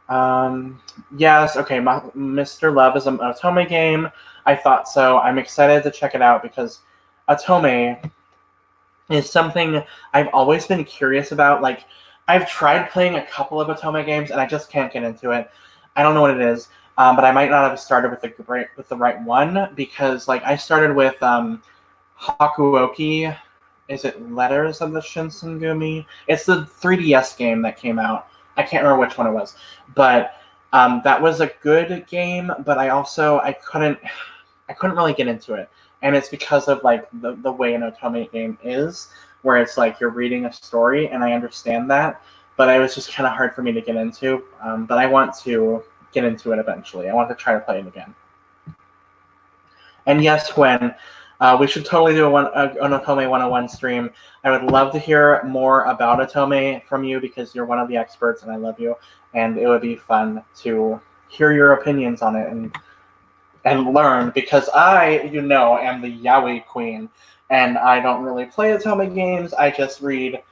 Yes, okay, Mr. Love is an Otome game. I thought so. I'm excited to check it out because Otome is something I've always been curious about. Like, I've tried playing a couple of Otome games and I just can't get into it. I don't know what it is, but I might not have started with the right one because, like, I started with Hakuoki. Is it Letters of the Shinsengumi? It's the 3DS game that came out. I can't remember which one it was, but that was a good game. But I couldn't really get into it, and it's because of like the way an Otome game is, where it's like you're reading a story, and I understand that, but it was just kind of hard for me to get into. But I want to get into it eventually. I want to try to play it again. And yes, Gwen, We should totally do an Otome 101 stream. I would love to hear more about Otome from you because you're one of the experts and I love you. And it would be fun to hear your opinions on it and learn because I, am the yaoi queen. And I don't really play Otome games. I just read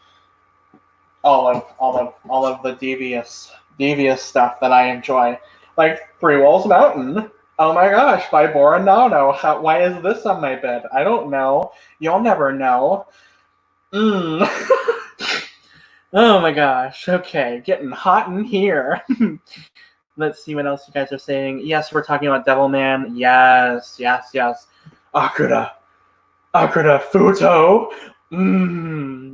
all of the devious stuff that I enjoy. Like Three Walls Mountain. Oh my gosh, by Bora Nano. Why is this on my bed? I don't know. You'll never know. Oh my gosh. Okay, getting hot in here. Let's see what else you guys are saying. Yes, we're talking about Devilman. Yes. Akira Futo.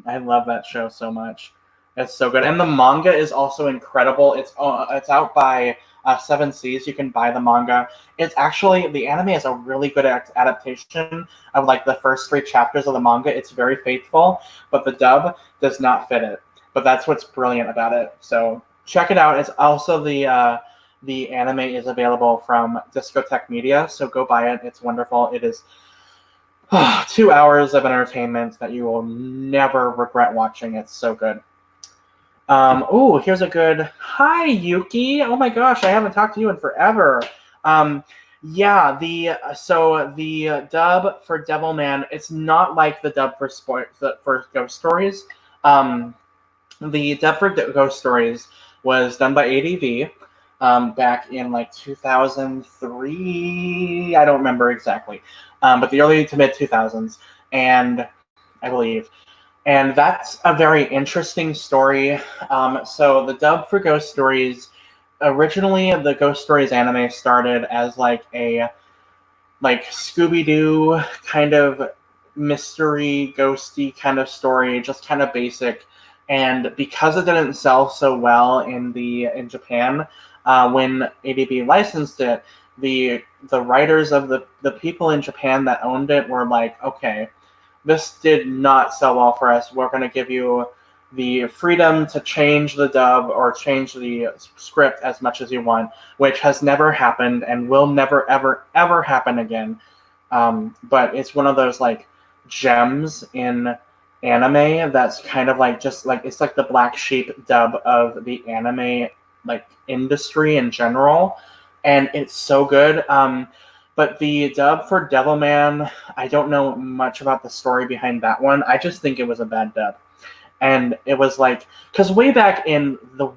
I love that show so much. It's so good, and the manga is also incredible. It's out by Seven Seas. You can buy the manga. It's actually the anime is a really good adaptation of like the first 3 chapters of the manga. It's very faithful, but the dub does not fit it. But that's what's brilliant about it. So check it out. It's also the anime is available from Discotheque Media. So go buy it. It's wonderful. It is 2 hours of entertainment that you will never regret watching. It's so good. Here's a good hi Yuki. Oh my gosh, I haven't talked to you in forever. The dub for Devilman, it's not like the dub for Ghost Stories. The dub for Ghost Stories was done by ADV back in like 2003. I don't remember exactly, but the early to mid 2000s, and I believe. And that's a very interesting story. So the dub for Ghost Stories, originally the Ghost Stories anime started as like a Scooby-Doo kind of mystery, ghosty kind of story, just kind of basic. And because it didn't sell so well in Japan, when ADB licensed it, the writers of the people in Japan that owned it were like, okay, this did not sell well for us. We're going to give you the freedom to change the dub or change the script as much as you want, which has never happened and will never, ever, ever happen again. But it's one of those like gems in anime that's kind of like just like it's like the black sheep dub of the anime like industry in general, and it's so good. But the dub for Devilman, I don't know much about the story behind that one. I just think it was a bad dub. And it was like, because way back in the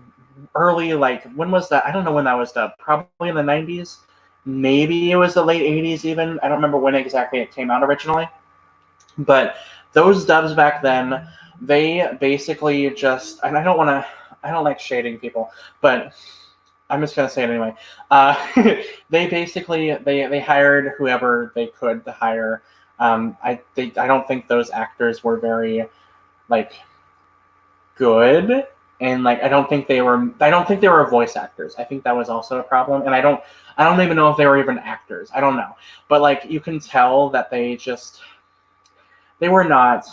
early, like, when was that? I don't know when that was dubbed. Probably in the 90s. Maybe it was the late 80s even. I don't remember when exactly it came out originally. But those dubs back then, they basically just, and I don't like shading people, but I'm just gonna say it anyway. They basically they hired whoever they could to hire. I don't think those actors were very like good, and like I don't think they were voice actors. I think that was also a problem, and I don't even know if they were even actors. I don't know, but like you can tell that they were not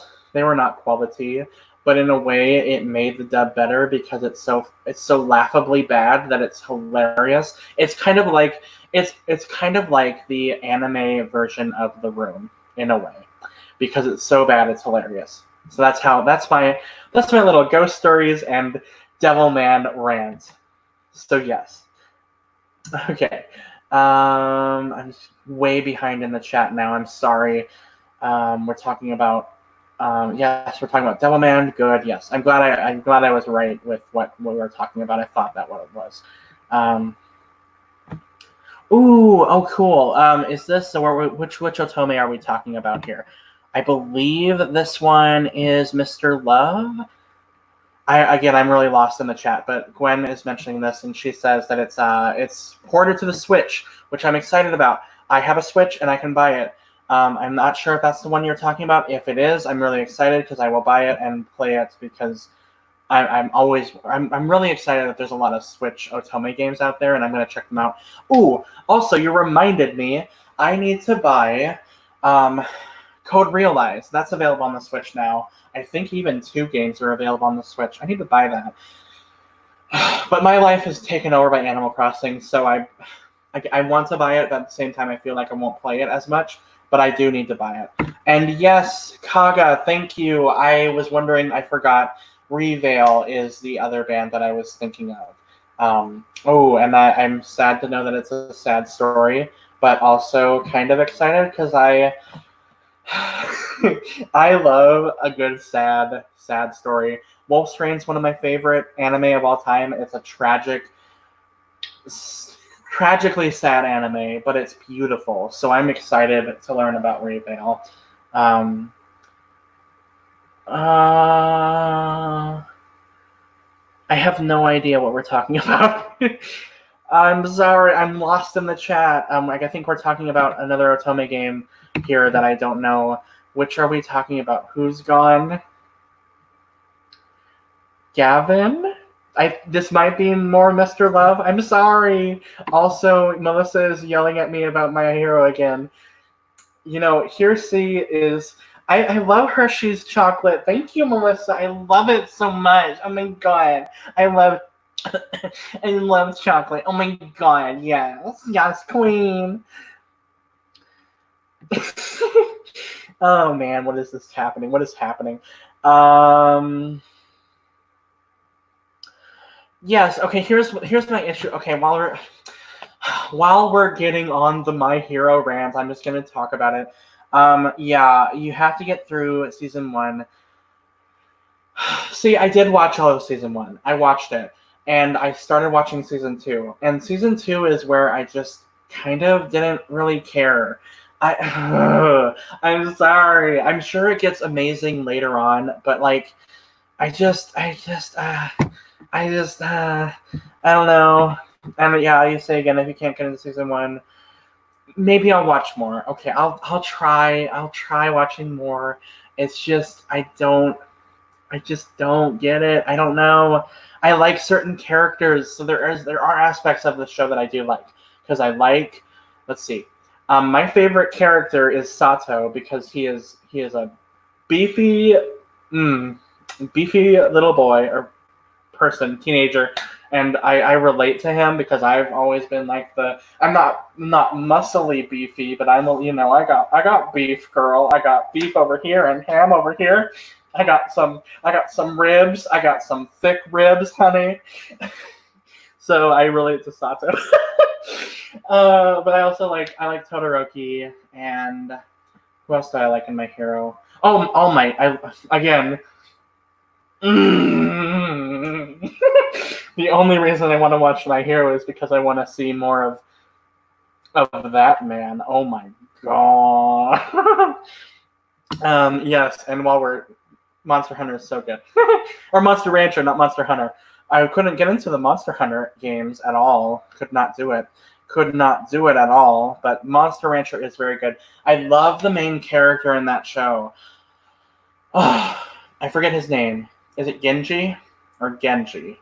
quality. But in a way, it made the dub better because it's so laughably bad that it's hilarious. It's kind of like the anime version of The Room in a way, because it's so bad it's hilarious. So that's my little Ghost Stories and Devilman rant. So yes, okay. I'm way behind in the chat now. I'm sorry. We're talking about. Yes, we're talking about Devilman. Good. Yes, I'm glad I was right with what we were talking about. I thought that what it was. Oh, cool. Is this which Otome are we talking about here? I believe this one is Mr. Love. I'm really lost in the chat, but Gwen is mentioning this, and she says that it's ported to the Switch, which I'm excited about. I have a Switch, and I can buy it. I'm not sure if that's the one you're talking about. If it is, I'm really excited because I will buy it and play it because I'm really excited that there's a lot of Switch Otome games out there, and I'm going to check them out. Ooh, also, you reminded me, I need to buy Code Realize. That's available on the Switch now. I think even 2 games are available on the Switch. I need to buy that. But my life is taken over by Animal Crossing, so I want to buy it, but at the same time I feel like I won't play it as much. but I do need to buy it. And yes, Kaga, thank you. I was wondering, I forgot. Reveal is the other band that I was thinking of. And I'm sad to know that it's a sad story, but also kind of excited because I I love a good sad story. Wolf's Rain's one of my favorite anime of all time. It's a tragically sad anime, but it's beautiful. So I'm excited to learn about Reveal. Um, I have no idea what we're talking about. I'm sorry, I'm lost in the chat. I think we're talking about another Otome game here that I don't know. Which are we talking about? Who's gone? Gavin? This might be more Mr. Love. I'm sorry. Also, Melissa is yelling at me about My Hero again. Hirsi is... I love Hershey's chocolate. Thank you, Melissa. I love it so much. Oh my god. I love chocolate. Oh my god, yes. Yes, queen. Oh man, what is this happening? What is happening? Yes, okay, here's my issue. Okay, while we're getting on the My Hero rant, I'm just gonna talk about it. Yeah, you have to get through season 1. See, I did watch all of season 1. I watched it. And I started watching season 2. And season 2 is where I just kind of didn't really care. I'm sorry. I'm sure it gets amazing later on, but like, I don't know. And yeah, you say again, if you can't get into season 1, maybe I'll watch more. Okay, I'll try watching more. It's just I just don't get it. I don't know. I like certain characters, so there are aspects of the show that I do like because I like. Let's see. My favorite character is Sato because he is a beefy little boy or person, teenager, and I relate to him because I've always been like I'm not muscly beefy, but I got beef, girl. I got beef over here and ham over here. I got some ribs. I got some thick ribs, honey. So I relate to Sato. But I also like Todoroki, and who else do I like in My Hero? Oh, All Might. The only reason I want to watch My Hero is because I want to see more of that man. Oh my god. Yes, and while we're Monster Hunter is so good. Or Monster Rancher, not Monster Hunter. I couldn't get into the Monster Hunter games at all. Could not do it at all. But Monster Rancher is very good. I love the main character in that show. Oh, I forget his name. Is it Genji? Or Genji?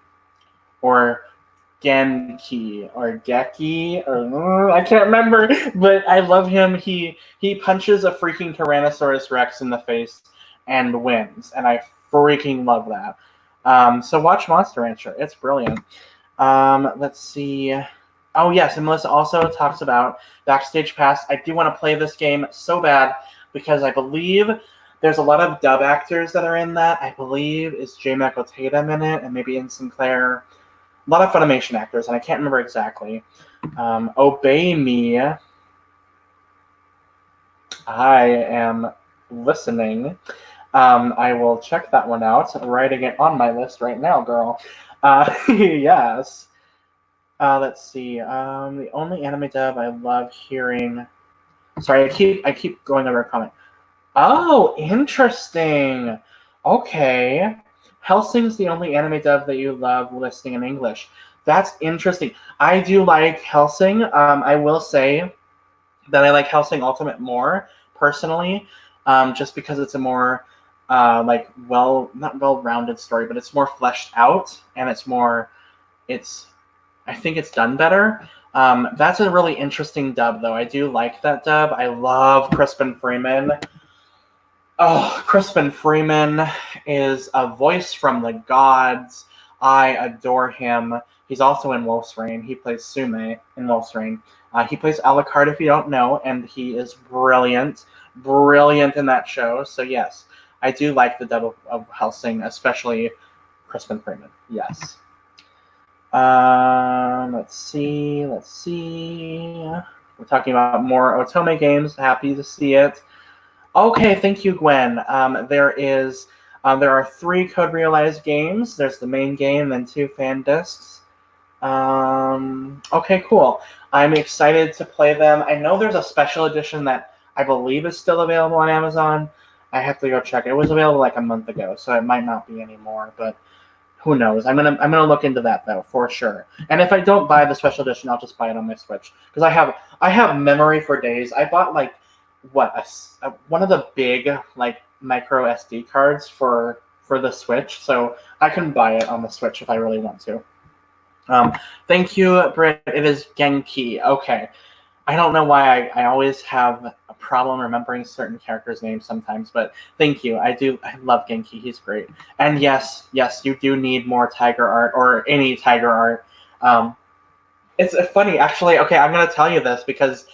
Or Genki? Or Geki? Or I can't remember. But I love him. He punches a freaking Tyrannosaurus Rex in the face and wins. And I freaking love that. So watch Monster Rancher. It's brilliant. Let's see. Oh, yes, and Melissa also talks about Backstage Pass. I do want to play this game so bad because I believe there's a lot of dub actors that are in that. I believe is J. Michael Tatum in it, and maybe Ian Sinclair. A lot of Funimation actors, and I can't remember exactly. Obey Me. I am listening. I will check that one out. Writing it on my list right now, girl. Yes. Let's see. The only anime dub I love hearing. Sorry, I keep going over a comment. Oh, interesting. Okay. Hellsing's the only anime dub that you love listening in English. That's interesting. I do like Hellsing. I will say that I like Hellsing Ultimate more personally, just because it's a more not well-rounded story, but it's more fleshed out and I think it's done better. That's a really interesting dub, though. I do like that dub. I love Crispin Freeman. Oh, Crispin Freeman is a voice from the gods. I adore him. He's also in Wolf's Rain. He plays Sume in Wolf's Rain. He plays Alucard, if you don't know, and he is brilliant, brilliant in that show. So yes, I do like the dub of Hellsing, especially Crispin Freeman. Yes. Let's see. We're talking about more Otome games. Happy to see it. Okay, thank you, Gwen. There are 3 Code Realized games. There's the main game, then 2 fan discs. Okay, cool. I'm excited to play them. I know there's a special edition that I believe is still available on Amazon. I have to go check. It was available like a month ago, so it might not be anymore, but who knows? I'm gonna look into that though for sure. And if I don't buy the special edition, I'll just buy it on my Switch because I have memory for days. I bought like one of the big like micro SD cards for the Switch, so I can buy it on the Switch if I really want to. Thank you, Britt. It is Genki. Okay. I don't know why I always have a problem remembering certain characters' names sometimes, but thank you. I love Genki. He's great. And yes, you do need more tiger art or any tiger art. It's funny, actually. Okay, I'm going to tell you this because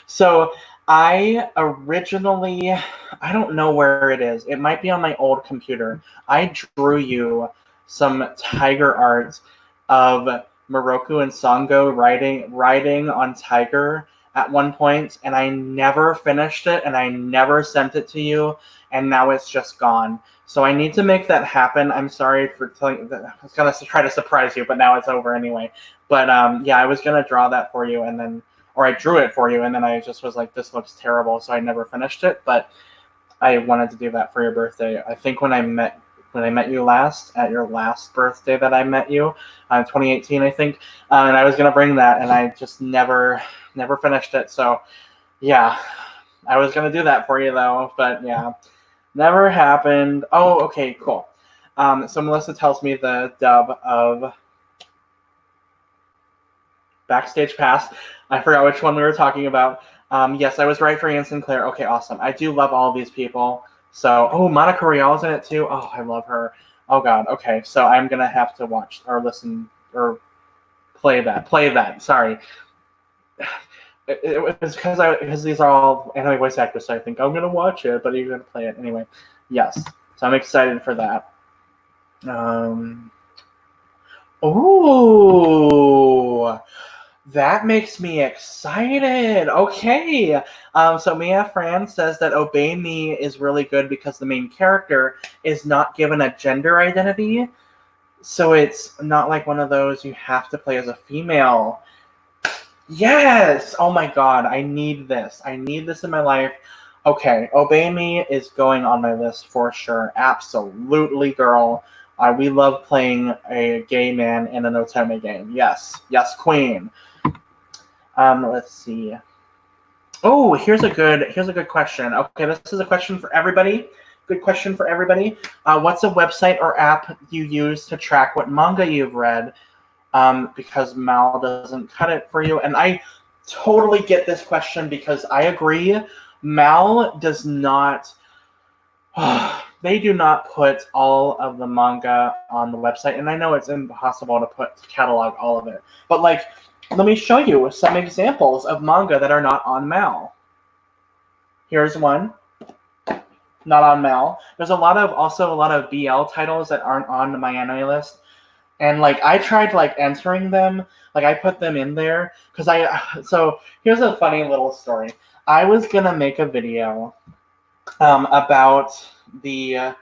so I originally, I don't know where it is. It might be on my old computer. I drew you some tiger art of Moroku and Sango riding on Tiger at one point, and I never finished it, and I never sent it to you, and now it's just gone. So I need to make that happen. I'm sorry for telling you that. I was gonna try to surprise you, but now it's over anyway. But yeah, I was gonna draw that for you, and then, or I drew it for you, and then I just was like, this looks terrible, so I never finished it. But I wanted to do that for your birthday. I think when I met you last, at your last birthday that I met you, 2018, I think, and I was gonna bring that, and I just never finished it. So, yeah, I was gonna do that for you though, but yeah, never happened. Oh, okay, cool. So Melissa tells me the dub of Backstage Pass. I forgot which one we were talking about. Yes, I was right for Ian Sinclair. Okay, awesome. I do love all of these people. So, oh, Monica Rial's in it too. Oh, I love her. Oh God. Okay, so I'm gonna have to watch or listen or play that. Sorry. It was because these are all anime voice actors, so I think I'm gonna watch it, but you're gonna play it anyway. Yes. So I'm excited for that. Oh, that makes me excited. Okay. So Mia Fran says that Obey Me is really good because the main character is not given a gender identity. So it's not like one of those you have to play as a female. Yes! Oh my God, I need this. I need this in my life. Okay, Obey Me is going on my list for sure. Absolutely, girl. We love playing a gay man in an Otome game. Yes, queen. Let's see. Oh, here's a good question. Okay, this is a question for everybody. Good question for everybody. What's a website or app you use to track what manga you've read? Because Mal doesn't cut it for you. And I totally get this question because I agree. Mal does not. They do not put all of the manga on the website, and I know it's impossible to catalog all of it. But like, let me show you some examples of manga that are not on Mal. Here's one. Not on Mal. There's also a lot of BL titles that aren't on my anime list. And like I tried like entering them, like I put them in there because so here's a funny little story. I was gonna make a video about the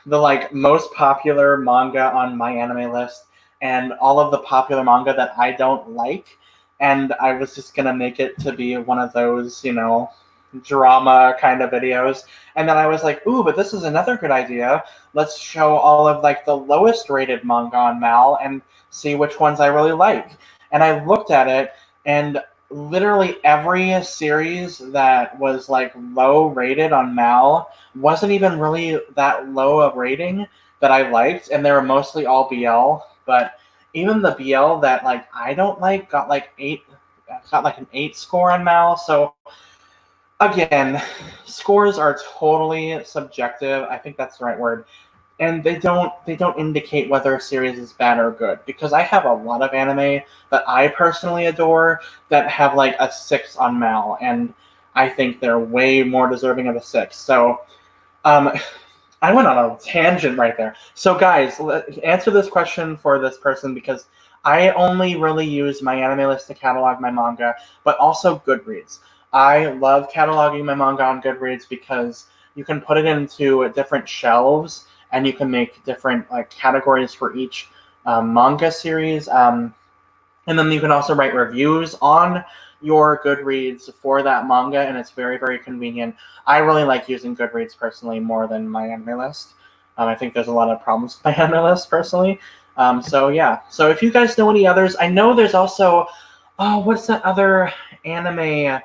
like most popular manga on my anime list and all of the popular manga that I don't like, and I was just gonna make it to be one of those, drama kind of videos. And then I was like, ooh, but this is another good idea. Let's show all of like the lowest rated manga on Mal and see which ones I really like. And I looked at it, and literally every series that was like low rated on Mal wasn't even really that low of rating that I liked, and they were mostly all BL. But even the BL that like I don't like got like an 8 score on Mal. So again, scores are totally subjective. I think that's the right word. and they don't indicate whether a series is bad or good, because I have a lot of anime that I personally adore that have like a 6 on Mal, and I think they're way more deserving of a 6. So um, I went on a tangent right there. So guys, answer this question for this person, because I only really use my anime list to catalog my manga, but also Goodreads. I love cataloging my manga on Goodreads because you can put it into different shelves, and you can make different like categories for each manga series. And then you can also write reviews on your Goodreads for that manga, and it's very, very convenient. I really like using Goodreads personally more than my anime list. I think there's a lot of problems with my anime list personally. So yeah. So if you guys know any others, I know there's also, oh, what's that other anime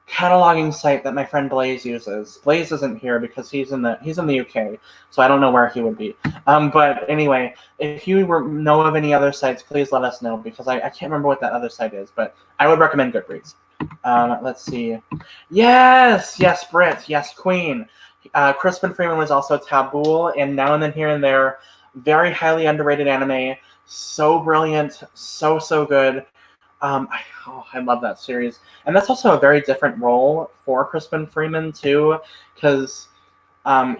cataloging site that my friend Blaze uses? Blaze isn't here because he's in the UK, so I don't know where he would be. But anyway, if you know of any other sites, please let us know, because I can't remember what that other site is, but I would recommend Goodreads. Let's see. Yes, Brit. Yes, Queen. Crispin Freeman was also Taboo, and Now and Then Here and There. Very highly underrated anime. So brilliant. So good. I love that series, and that's also a very different role for Crispin Freeman too, because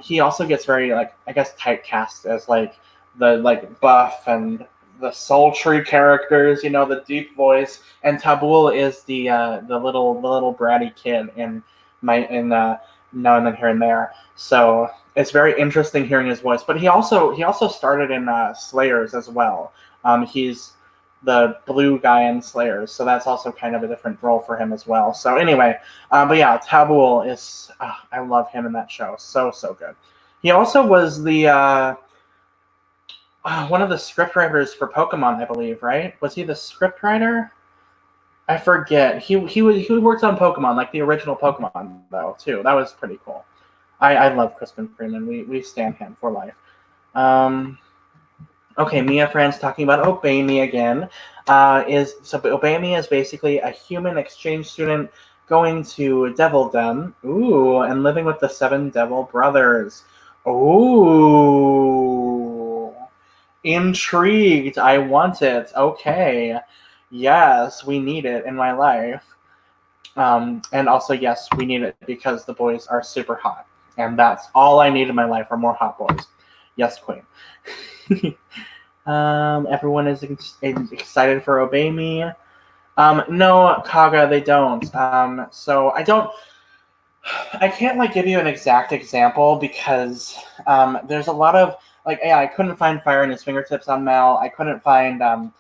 he also gets very, like, I guess, typecast as like the like buff and the sultry characters, the deep voice, and Tabul is the little bratty kid in Now and Then Here and There. So it's very interesting hearing his voice. But he also started in Slayers as well. He's the blue guy in Slayers, so that's also kind of a different role for him as well. So anyway, but yeah, Tabul is, I love him in that show. So good. He also was the one of the script writers for Pokemon, I believe, right? Was he the script writer? I forget. He worked on Pokemon, like the original Pokemon though too. That was pretty cool. I love Crispin Freeman. We stand him for life. Okay, Mia Fran's talking about Obey Me again. Obey Me is basically a human exchange student going to Devildom, and living with the 7 Devil Brothers. Ooh, intrigued. I want it. Okay, yes, we need it in my life. And also, yes, we need it because the boys are super hot, and that's all I need in my life are more hot boys. Yes, Queen. Everyone is excited for Obey Me. No, Kaga, they don't. So I can't like give you an exact example because there's a lot of I couldn't find Fire in His Fingertips on Mal. I couldn't find a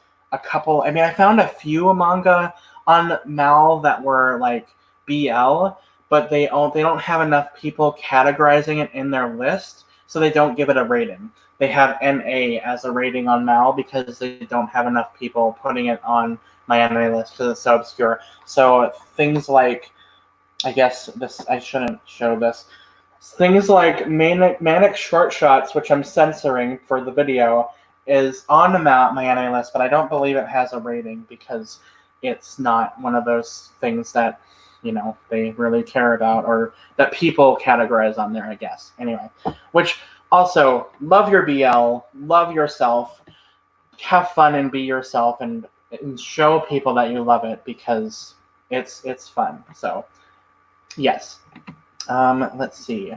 couple. I mean, I found a few manga on Mal that were like BL, but they don't have enough people categorizing it in their list, so they don't give it a rating. They have NA as a rating on Mal because they don't have enough people putting it on my anime list because it's so obscure. So things like, I guess I shouldn't show this. Things like Manic Short Shots, which I'm censoring for the video, is on my anime list, but I don't believe it has a rating because it's not one of those things that they really care about or that people categorize on there, I guess. Anyway, which also, love your BL, love yourself, have fun and be yourself, and show people that you love it because it's fun. So yes. Let's see.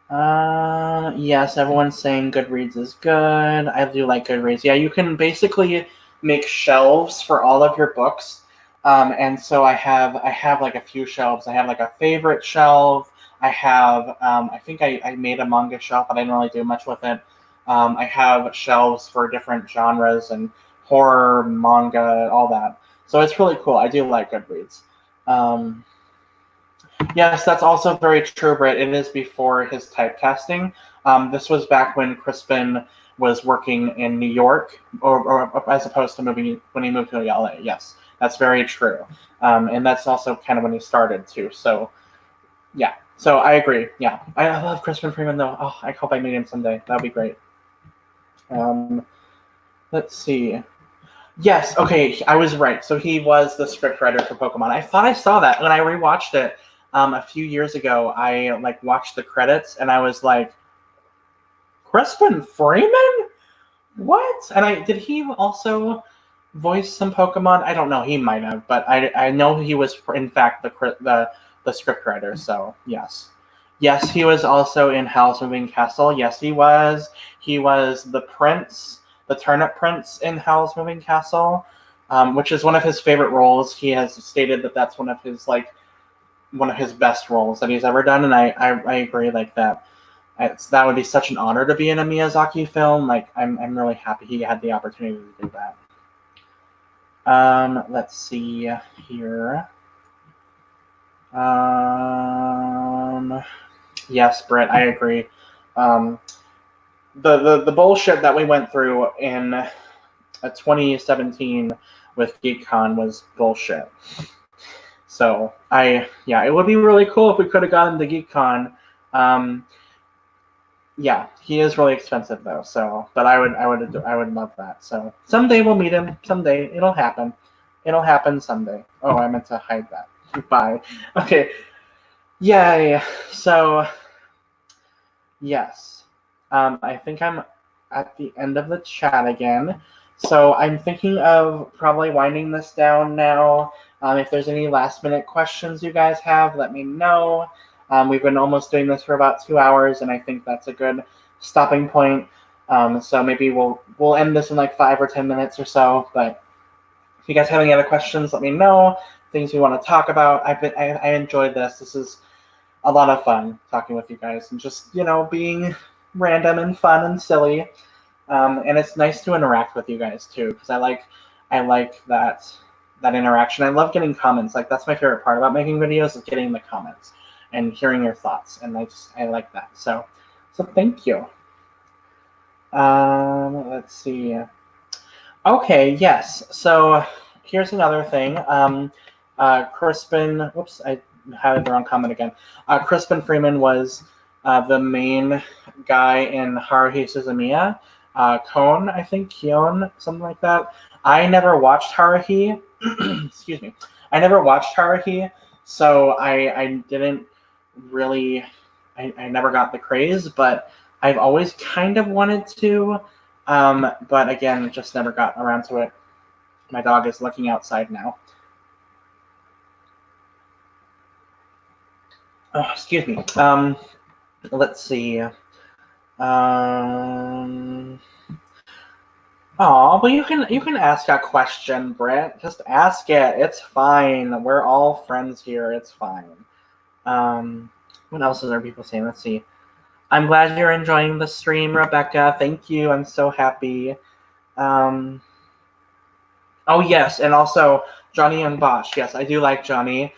Yes, everyone's saying Goodreads is good. I do like Goodreads. Yeah, you can basically make shelves for all of your books. And so I have like a few shelves. I have like a favorite shelf. I have I think I made a manga shelf, but I didn't really do much with it. I have shelves for different genres and horror, manga, all that. So it's really cool. I do like Goodreads. Yes, that's also very true, Britt. It is before his typecasting. This was back when Crispin was working in New York, or as opposed to when he moved to LA. Yes, that's very true. And that's also kind of when he started too. So, yeah. So I agree. Yeah, I love Crispin Freeman though. Oh, I hope I meet him someday. That'd be great. Let's see. Yes, okay, I was right. So he was the scriptwriter for Pokemon. I thought I saw that when I rewatched it a few years ago. I watched the credits and I was like, Crispin Freeman? What? And did he also voice some Pokemon? I don't know. He might have, but I know he was in fact the script writer. So yes, he was also in Howl's Moving Castle. Yes, he was. He was the prince, the turnip prince in Howl's Moving Castle, which is one of his favorite roles. He has stated that that's one of his best roles that he's ever done, and I agree like that. That would be such an honor to be in a Miyazaki film. Like I'm really happy he had the opportunity to do that. Let's see here. Yes, Britt, I agree. The bullshit that we went through in 2017 with GeekCon was bullshit. So it would be really cool if we could have gotten to GeekCon. Yeah, he is really expensive though. So, but I would love that. So someday we'll meet him. Someday it'll happen. It'll happen someday. Oh, I meant to hide that. Bye. Okay. Yay. So, yes. I think I'm at the end of the chat again. So I'm thinking of probably winding this down now. If there's any last minute questions you guys have, let me know. We've been almost doing this for about 2 hours, and I think that's a good stopping point. So maybe we'll end this in like 5 or 10 minutes or so. But if you guys have any other questions, let me know. Things we want to talk about. I enjoyed this. This is a lot of fun talking with you guys and just being random and fun and silly. And it's nice to interact with you guys too, because I like that interaction. I love getting comments. Like that's my favorite part about making videos is getting the comments and hearing your thoughts, and I like that. So thank you. Let's see. Okay, yes. So here's another thing. Crispin. Whoops, I had the wrong comment again. Crispin Freeman was the main guy in Haruhi Suzumiya. Kon, I think, Kion, something like that. I never watched Haruhi. Excuse me. I never watched Haruhi, so I didn't really. I never got the craze, but I've always kind of wanted to. But again, just never got around to it. My dog is looking outside now. Oh, excuse me. Let's see. Well, you can ask a question, Brett. Just ask it. It's fine. We're all friends here. It's fine. What else is there people saying? Let's see. I'm glad you're enjoying the stream, Rebecca. Thank you. I'm so happy. Oh yes, and also Johnny Young Bosch. Yes, I do like Johnny.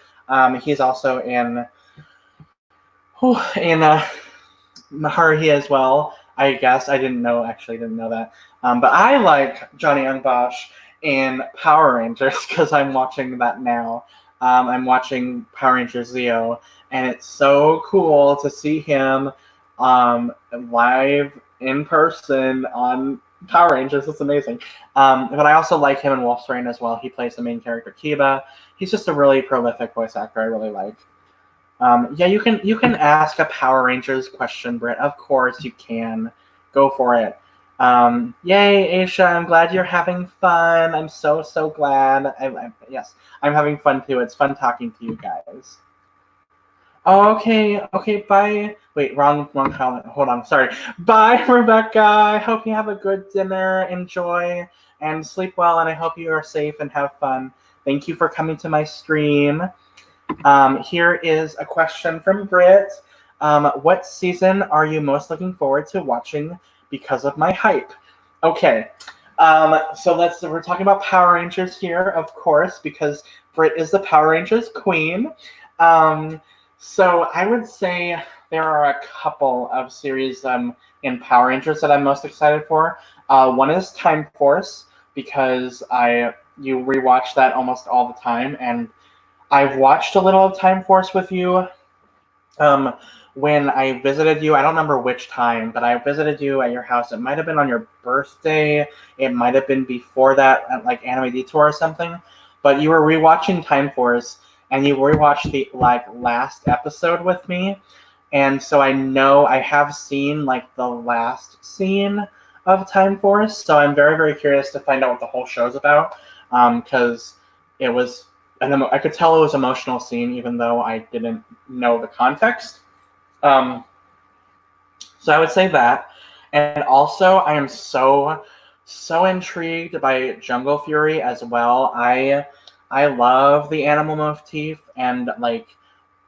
He's also in Haruhi as well. I guess I didn't know that. But I like Johnny Young Bosch in Power Rangers because I'm watching that now. I'm watching Power Rangers Zeo, and it's so cool to see him live in person on Power Rangers. It's amazing. But I also like him in Wolf's Rain as well. He plays the main character Kiba. He's just a really prolific voice actor. I really like. Yeah, you can ask a Power Rangers question, Britt. Of course you can. Go for it. Yay, Aisha! I'm glad you're having fun. I'm so glad. Yes, I'm having fun too. It's fun talking to you guys. Okay, bye. Wait, wrong comment. Hold on, sorry. Bye, Rebecca. I hope you have a good dinner. Enjoy and sleep well, and I hope you are safe and have fun. Thank you for coming to my stream. Here is a question from Britt. What season are you most looking forward to watching because of my hype? Okay, so we're talking about Power Rangers here, of course, because Britt is the Power Rangers queen. So I would say there are a couple of series in Power Rangers that I'm most excited for. One is Time Force, because you rewatch that almost all the time, and I've watched a little of Time Force with you when I visited you. I don't remember which time, but I visited you at your house. It might have been on your birthday. It might have been before that at like Anime Detour or something. But you were rewatching Time Force, and you rewatched the last episode with me. and so I have seen like the last scene of Time Force, so I'm very, very curious to find out what the whole show's about, because it was, and I could tell it was an emotional scene even though I didn't know the context. So I would say that. And also, I am so intrigued by Jungle Fury as well. I love the animal motif, and like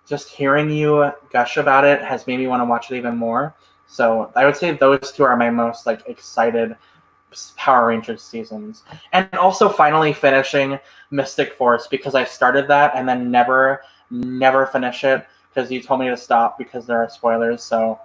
just hearing you gush about it has made me want to watch it even more. So I would say those two are my most like excited Power Rangers seasons. And also finally finishing Mystic Force, because I started that and then never finish it because you told me to stop because there are spoilers. So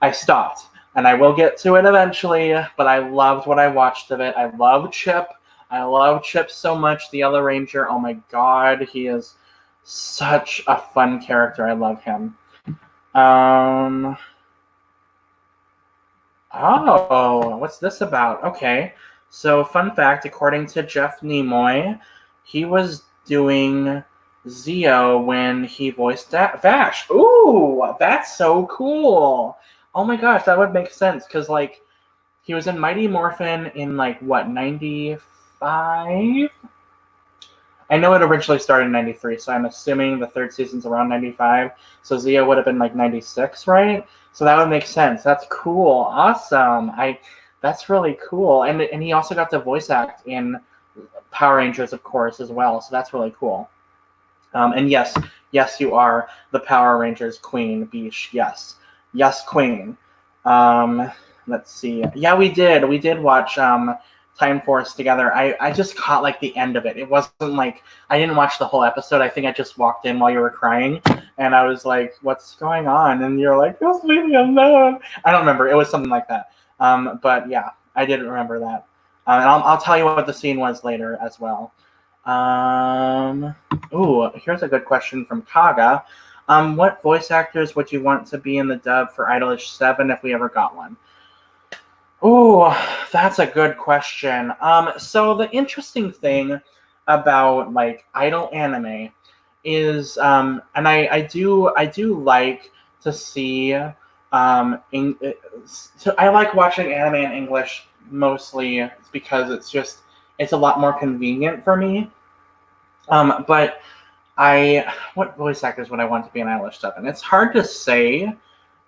I stopped, and I will get to it eventually, but I loved what I watched of it. I love Chip. I love Chip so much, the Yellow Ranger. Oh my god, he is such a fun character. I love him. Oh, what's this about? Okay. So, fun fact, according to Jeff Nimoy, he was doing Zeo when he voiced Vash. Ooh, that's so cool. Oh my gosh, that would make sense because, like, he was in Mighty Morphin in, like, what, 95? I know it originally started in 93, so I'm assuming the third season's around 95. So Zeo would have been, like, 96, right? So that would make sense. That's cool. Awesome. That's really cool. And he also got to voice act in Power Rangers, of course, as well. So that's really cool. And yes, you are the Power Rangers queen, Bish. Yes, queen. Let's see. Yeah, we did. We did watch Time Force together. I just caught like the end of it. It wasn't like I didn't watch the whole episode. I think I just walked in while you were crying, and I was like, "What's going on?" And you're like, "Just leave me alone." I don't remember. It was something like that. But yeah, I didn't remember that. And I'll tell you what the scene was later as well. Ooh, here's a good question from Kaga. What voice actors would you want to be in the dub for Idolish 7 if we ever got one? Ooh, that's a good question. So the interesting thing about like idol anime is, and I do like to see, I like watching anime in English mostly because it's a lot more convenient for me. But what voice actors would I want to be in Idolish 7? It's hard to say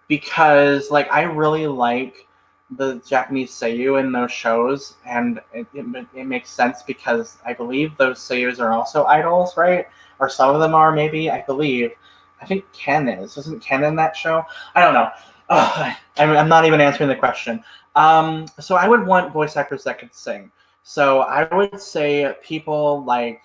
because like I really like the Japanese seiyuu in those shows, and it makes sense because I believe those seiyus are also idols, right? Or some of them are, maybe. I believe. I think Ken is. Isn't Ken in that show? I don't know. I'm not even answering the question. So I would want voice actors that could sing. So I would say people like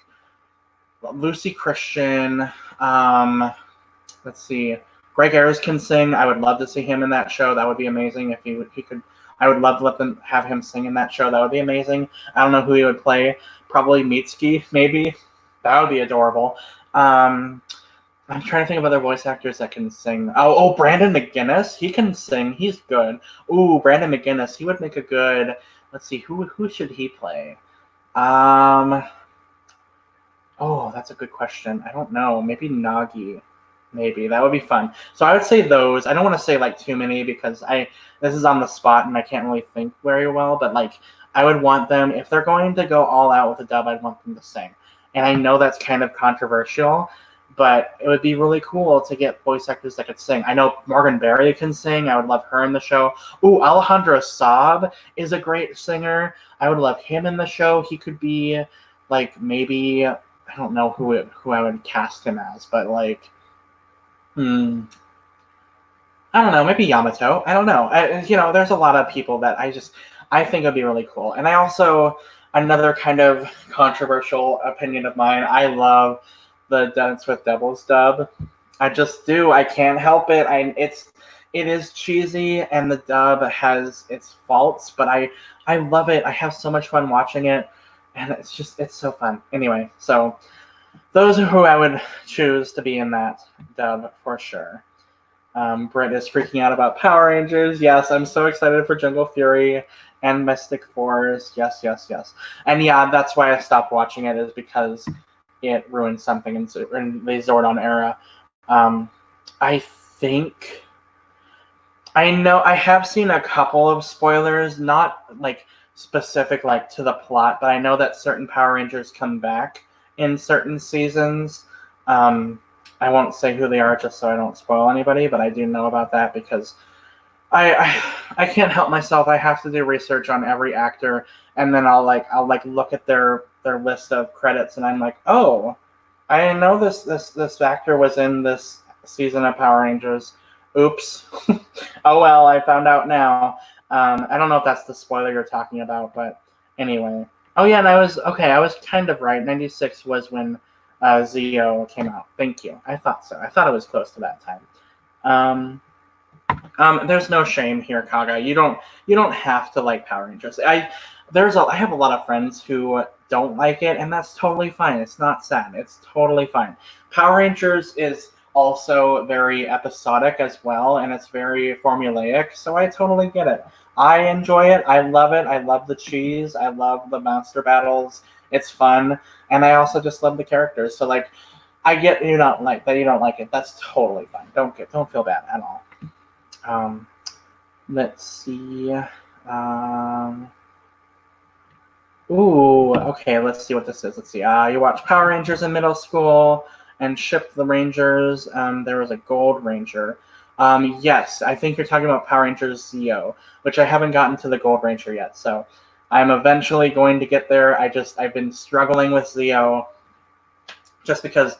Lucy Christian. Let's see. Greg Ayers can sing. I would love to see him in that show. That would be amazing if he could. I would love to let them have him sing in that show. That would be amazing. I don't know who he would play. Probably Mitsuki, maybe. That would be adorable. I'm trying to think of other voice actors that can sing. Oh, Brandon McGinnis. He can sing. He's good. Ooh, Brandon McGinnis. He would make a good. Let's see. Who should he play? Oh, that's a good question. I don't know. Maybe Nagi. Maybe that would be fun. So I would say those. I don't want to say like too many because this is on the spot and I can't really think very well. But like I would want them, if they're going to go all out with a dub, I'd want them to sing. And I know that's kind of controversial, but it would be really cool to get voice actors that could sing. I know Morgan Berry can sing. I would love her in the show. Ooh, Alejandro Saab is a great singer. I would love him in the show. He could be like maybe, I don't know who I would cast him as, but like. I don't know, maybe Yamato. I don't know. There's a lot of people that I think would be really cool. And I also, another kind of controversial opinion of mine, I love the Dance with Devils dub. I just do. I can't help it. It is cheesy and the dub has its faults, but I love it. I have so much fun watching it, and it's so fun. Anyway, so those are who I would choose to be in that dub for sure. Britt is freaking out about Power Rangers. Yes, I'm so excited for Jungle Fury and Mystic Force. Yes. And yeah, that's why I stopped watching it, is because it ruined something in the Zordon era. I think I know I have seen a couple of spoilers, not like specific like to the plot, but I know that certain Power Rangers come back in certain seasons. Um, I won't say who they are just so I don't spoil anybody, but I do know about that because I can't help myself. I have to do research on every actor, and then I'll look at their list of credits, and I'm like, oh, I didn't know this actor was in this season of Power Rangers. Oops. Oh well, I found out now. I don't know if that's the spoiler you're talking about, but anyway. Oh yeah, and I was okay. I was kind of right. '96 was when Zeo came out. Thank you. I thought so. I thought it was close to that time. Um, there's no shame here, Kaga. You don't have to like Power Rangers. I have a lot of friends who don't like it, and that's totally fine. It's not sad. It's totally fine. Power Rangers is also very episodic as well, and it's very formulaic, so I totally get it. I enjoy it. I love it. I love the cheese. I love the monster battles. It's fun, and I also just love the characters. So like, I get you not like that. You don't like it. That's totally fine. Don't feel bad at all. Um, let's see. Um, okay. Let's see what this is. Let's see. You watched Power Rangers in middle school and shipped the Rangers. There was a Gold Ranger. Yes, I think you're talking about Power Rangers Zeo, which I haven't gotten to the Gold Ranger yet. So I'm eventually going to get there. I've been struggling with Zeo just because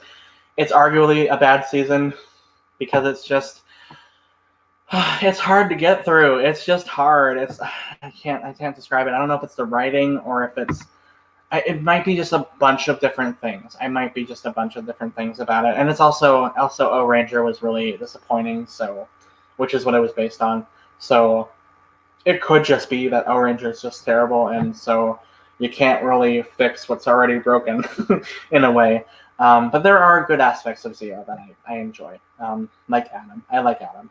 it's arguably a bad season because it's hard to get through. It's just hard. I can't describe it. I don't know if it's the writing or if it might be just a bunch of different things. I might be just a bunch of different things about it. And it's also O Ranger was really disappointing, so which is what it was based on. So it could just be that O Ranger is just terrible, and so you can't really fix what's already broken in a way. But there are good aspects of Zero that I enjoy, like Adam. I like Adam.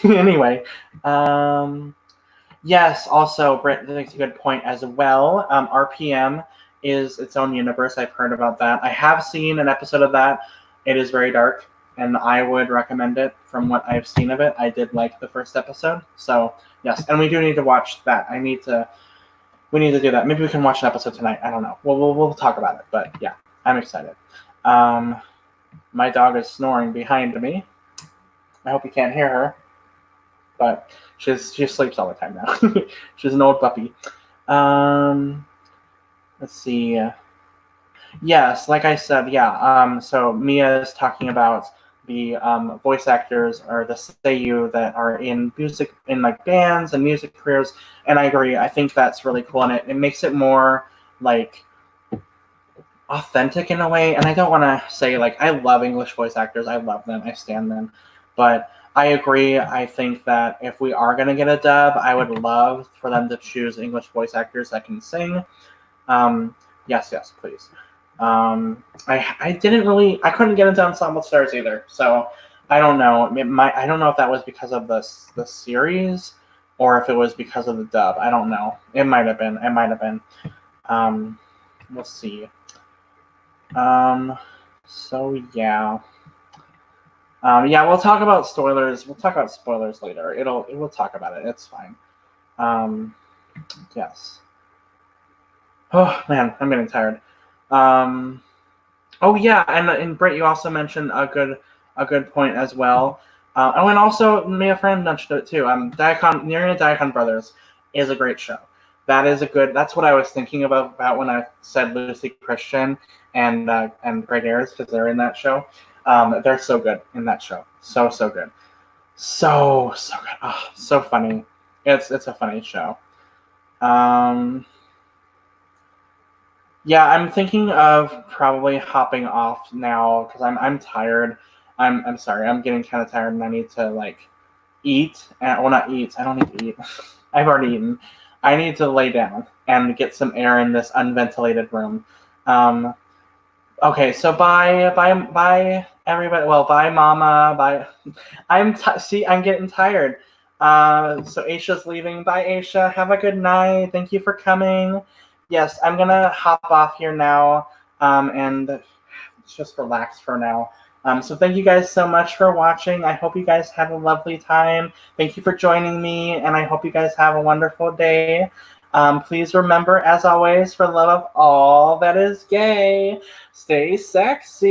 Anyway, yes, also, Britt makes a good point as well. RPM is its own universe. I've heard about that. I have seen an episode of that. It is very dark, and I would recommend it from what I've seen of it. I did like the first episode. So, yes, and we do need to watch that. We need to do that. Maybe we can watch an episode tonight. I don't know. We'll talk about it. But yeah, I'm excited. My dog is snoring behind me. I hope you can't hear her. But she sleeps all the time now. She's an old puppy. Let's see. Yes, like I said, yeah. So Mia is talking about the voice actors or the seiyuu that are in music, in like bands and music careers, and I agree. I think that's really cool, and it makes it more like authentic in a way. And I don't want to say like I love English voice actors. I love them. I stand them, but I agree. I think that if we are going to get a dub, I would love for them to choose English voice actors that can sing. Yes, please. I couldn't get into Ensemble Stars either, so I don't know. I don't know if that was because of the series or if it was because of the dub. I don't know. It might have been. We'll see. So yeah. Yeah, we'll talk about spoilers. We'll talk about spoilers later. We'll talk about it. It's fine. Yes. Oh man, I'm getting tired. Oh yeah, and Britt, you also mentioned a good point as well. And also, my friend mentioned it too. Nearing the Daikon Brothers is a great show. That's what I was thinking about when I said Lucy Christian and Greg Ayres, because they're in that show. They're so good in that show. So good. So good. Oh, so funny. It's a funny show. Yeah, I'm thinking of probably hopping off now because I'm tired. I'm sorry. I'm getting kind of tired and I need to like eat. Well, not eat. I don't need to eat. I've already eaten. I need to lay down and get some air in this unventilated room. Okay, so bye everybody. Well, bye mama. Bye. See, I'm getting tired. So Aisha's leaving. Bye, Aisha. Have a good night. Thank you for coming. Yes, I'm gonna hop off here now, and just relax for now. So thank you guys so much for watching. I hope you guys had a lovely time. Thank you for joining me, and I hope you guys have a wonderful day. Please remember, as always, for the love of all that is gay, stay sexy.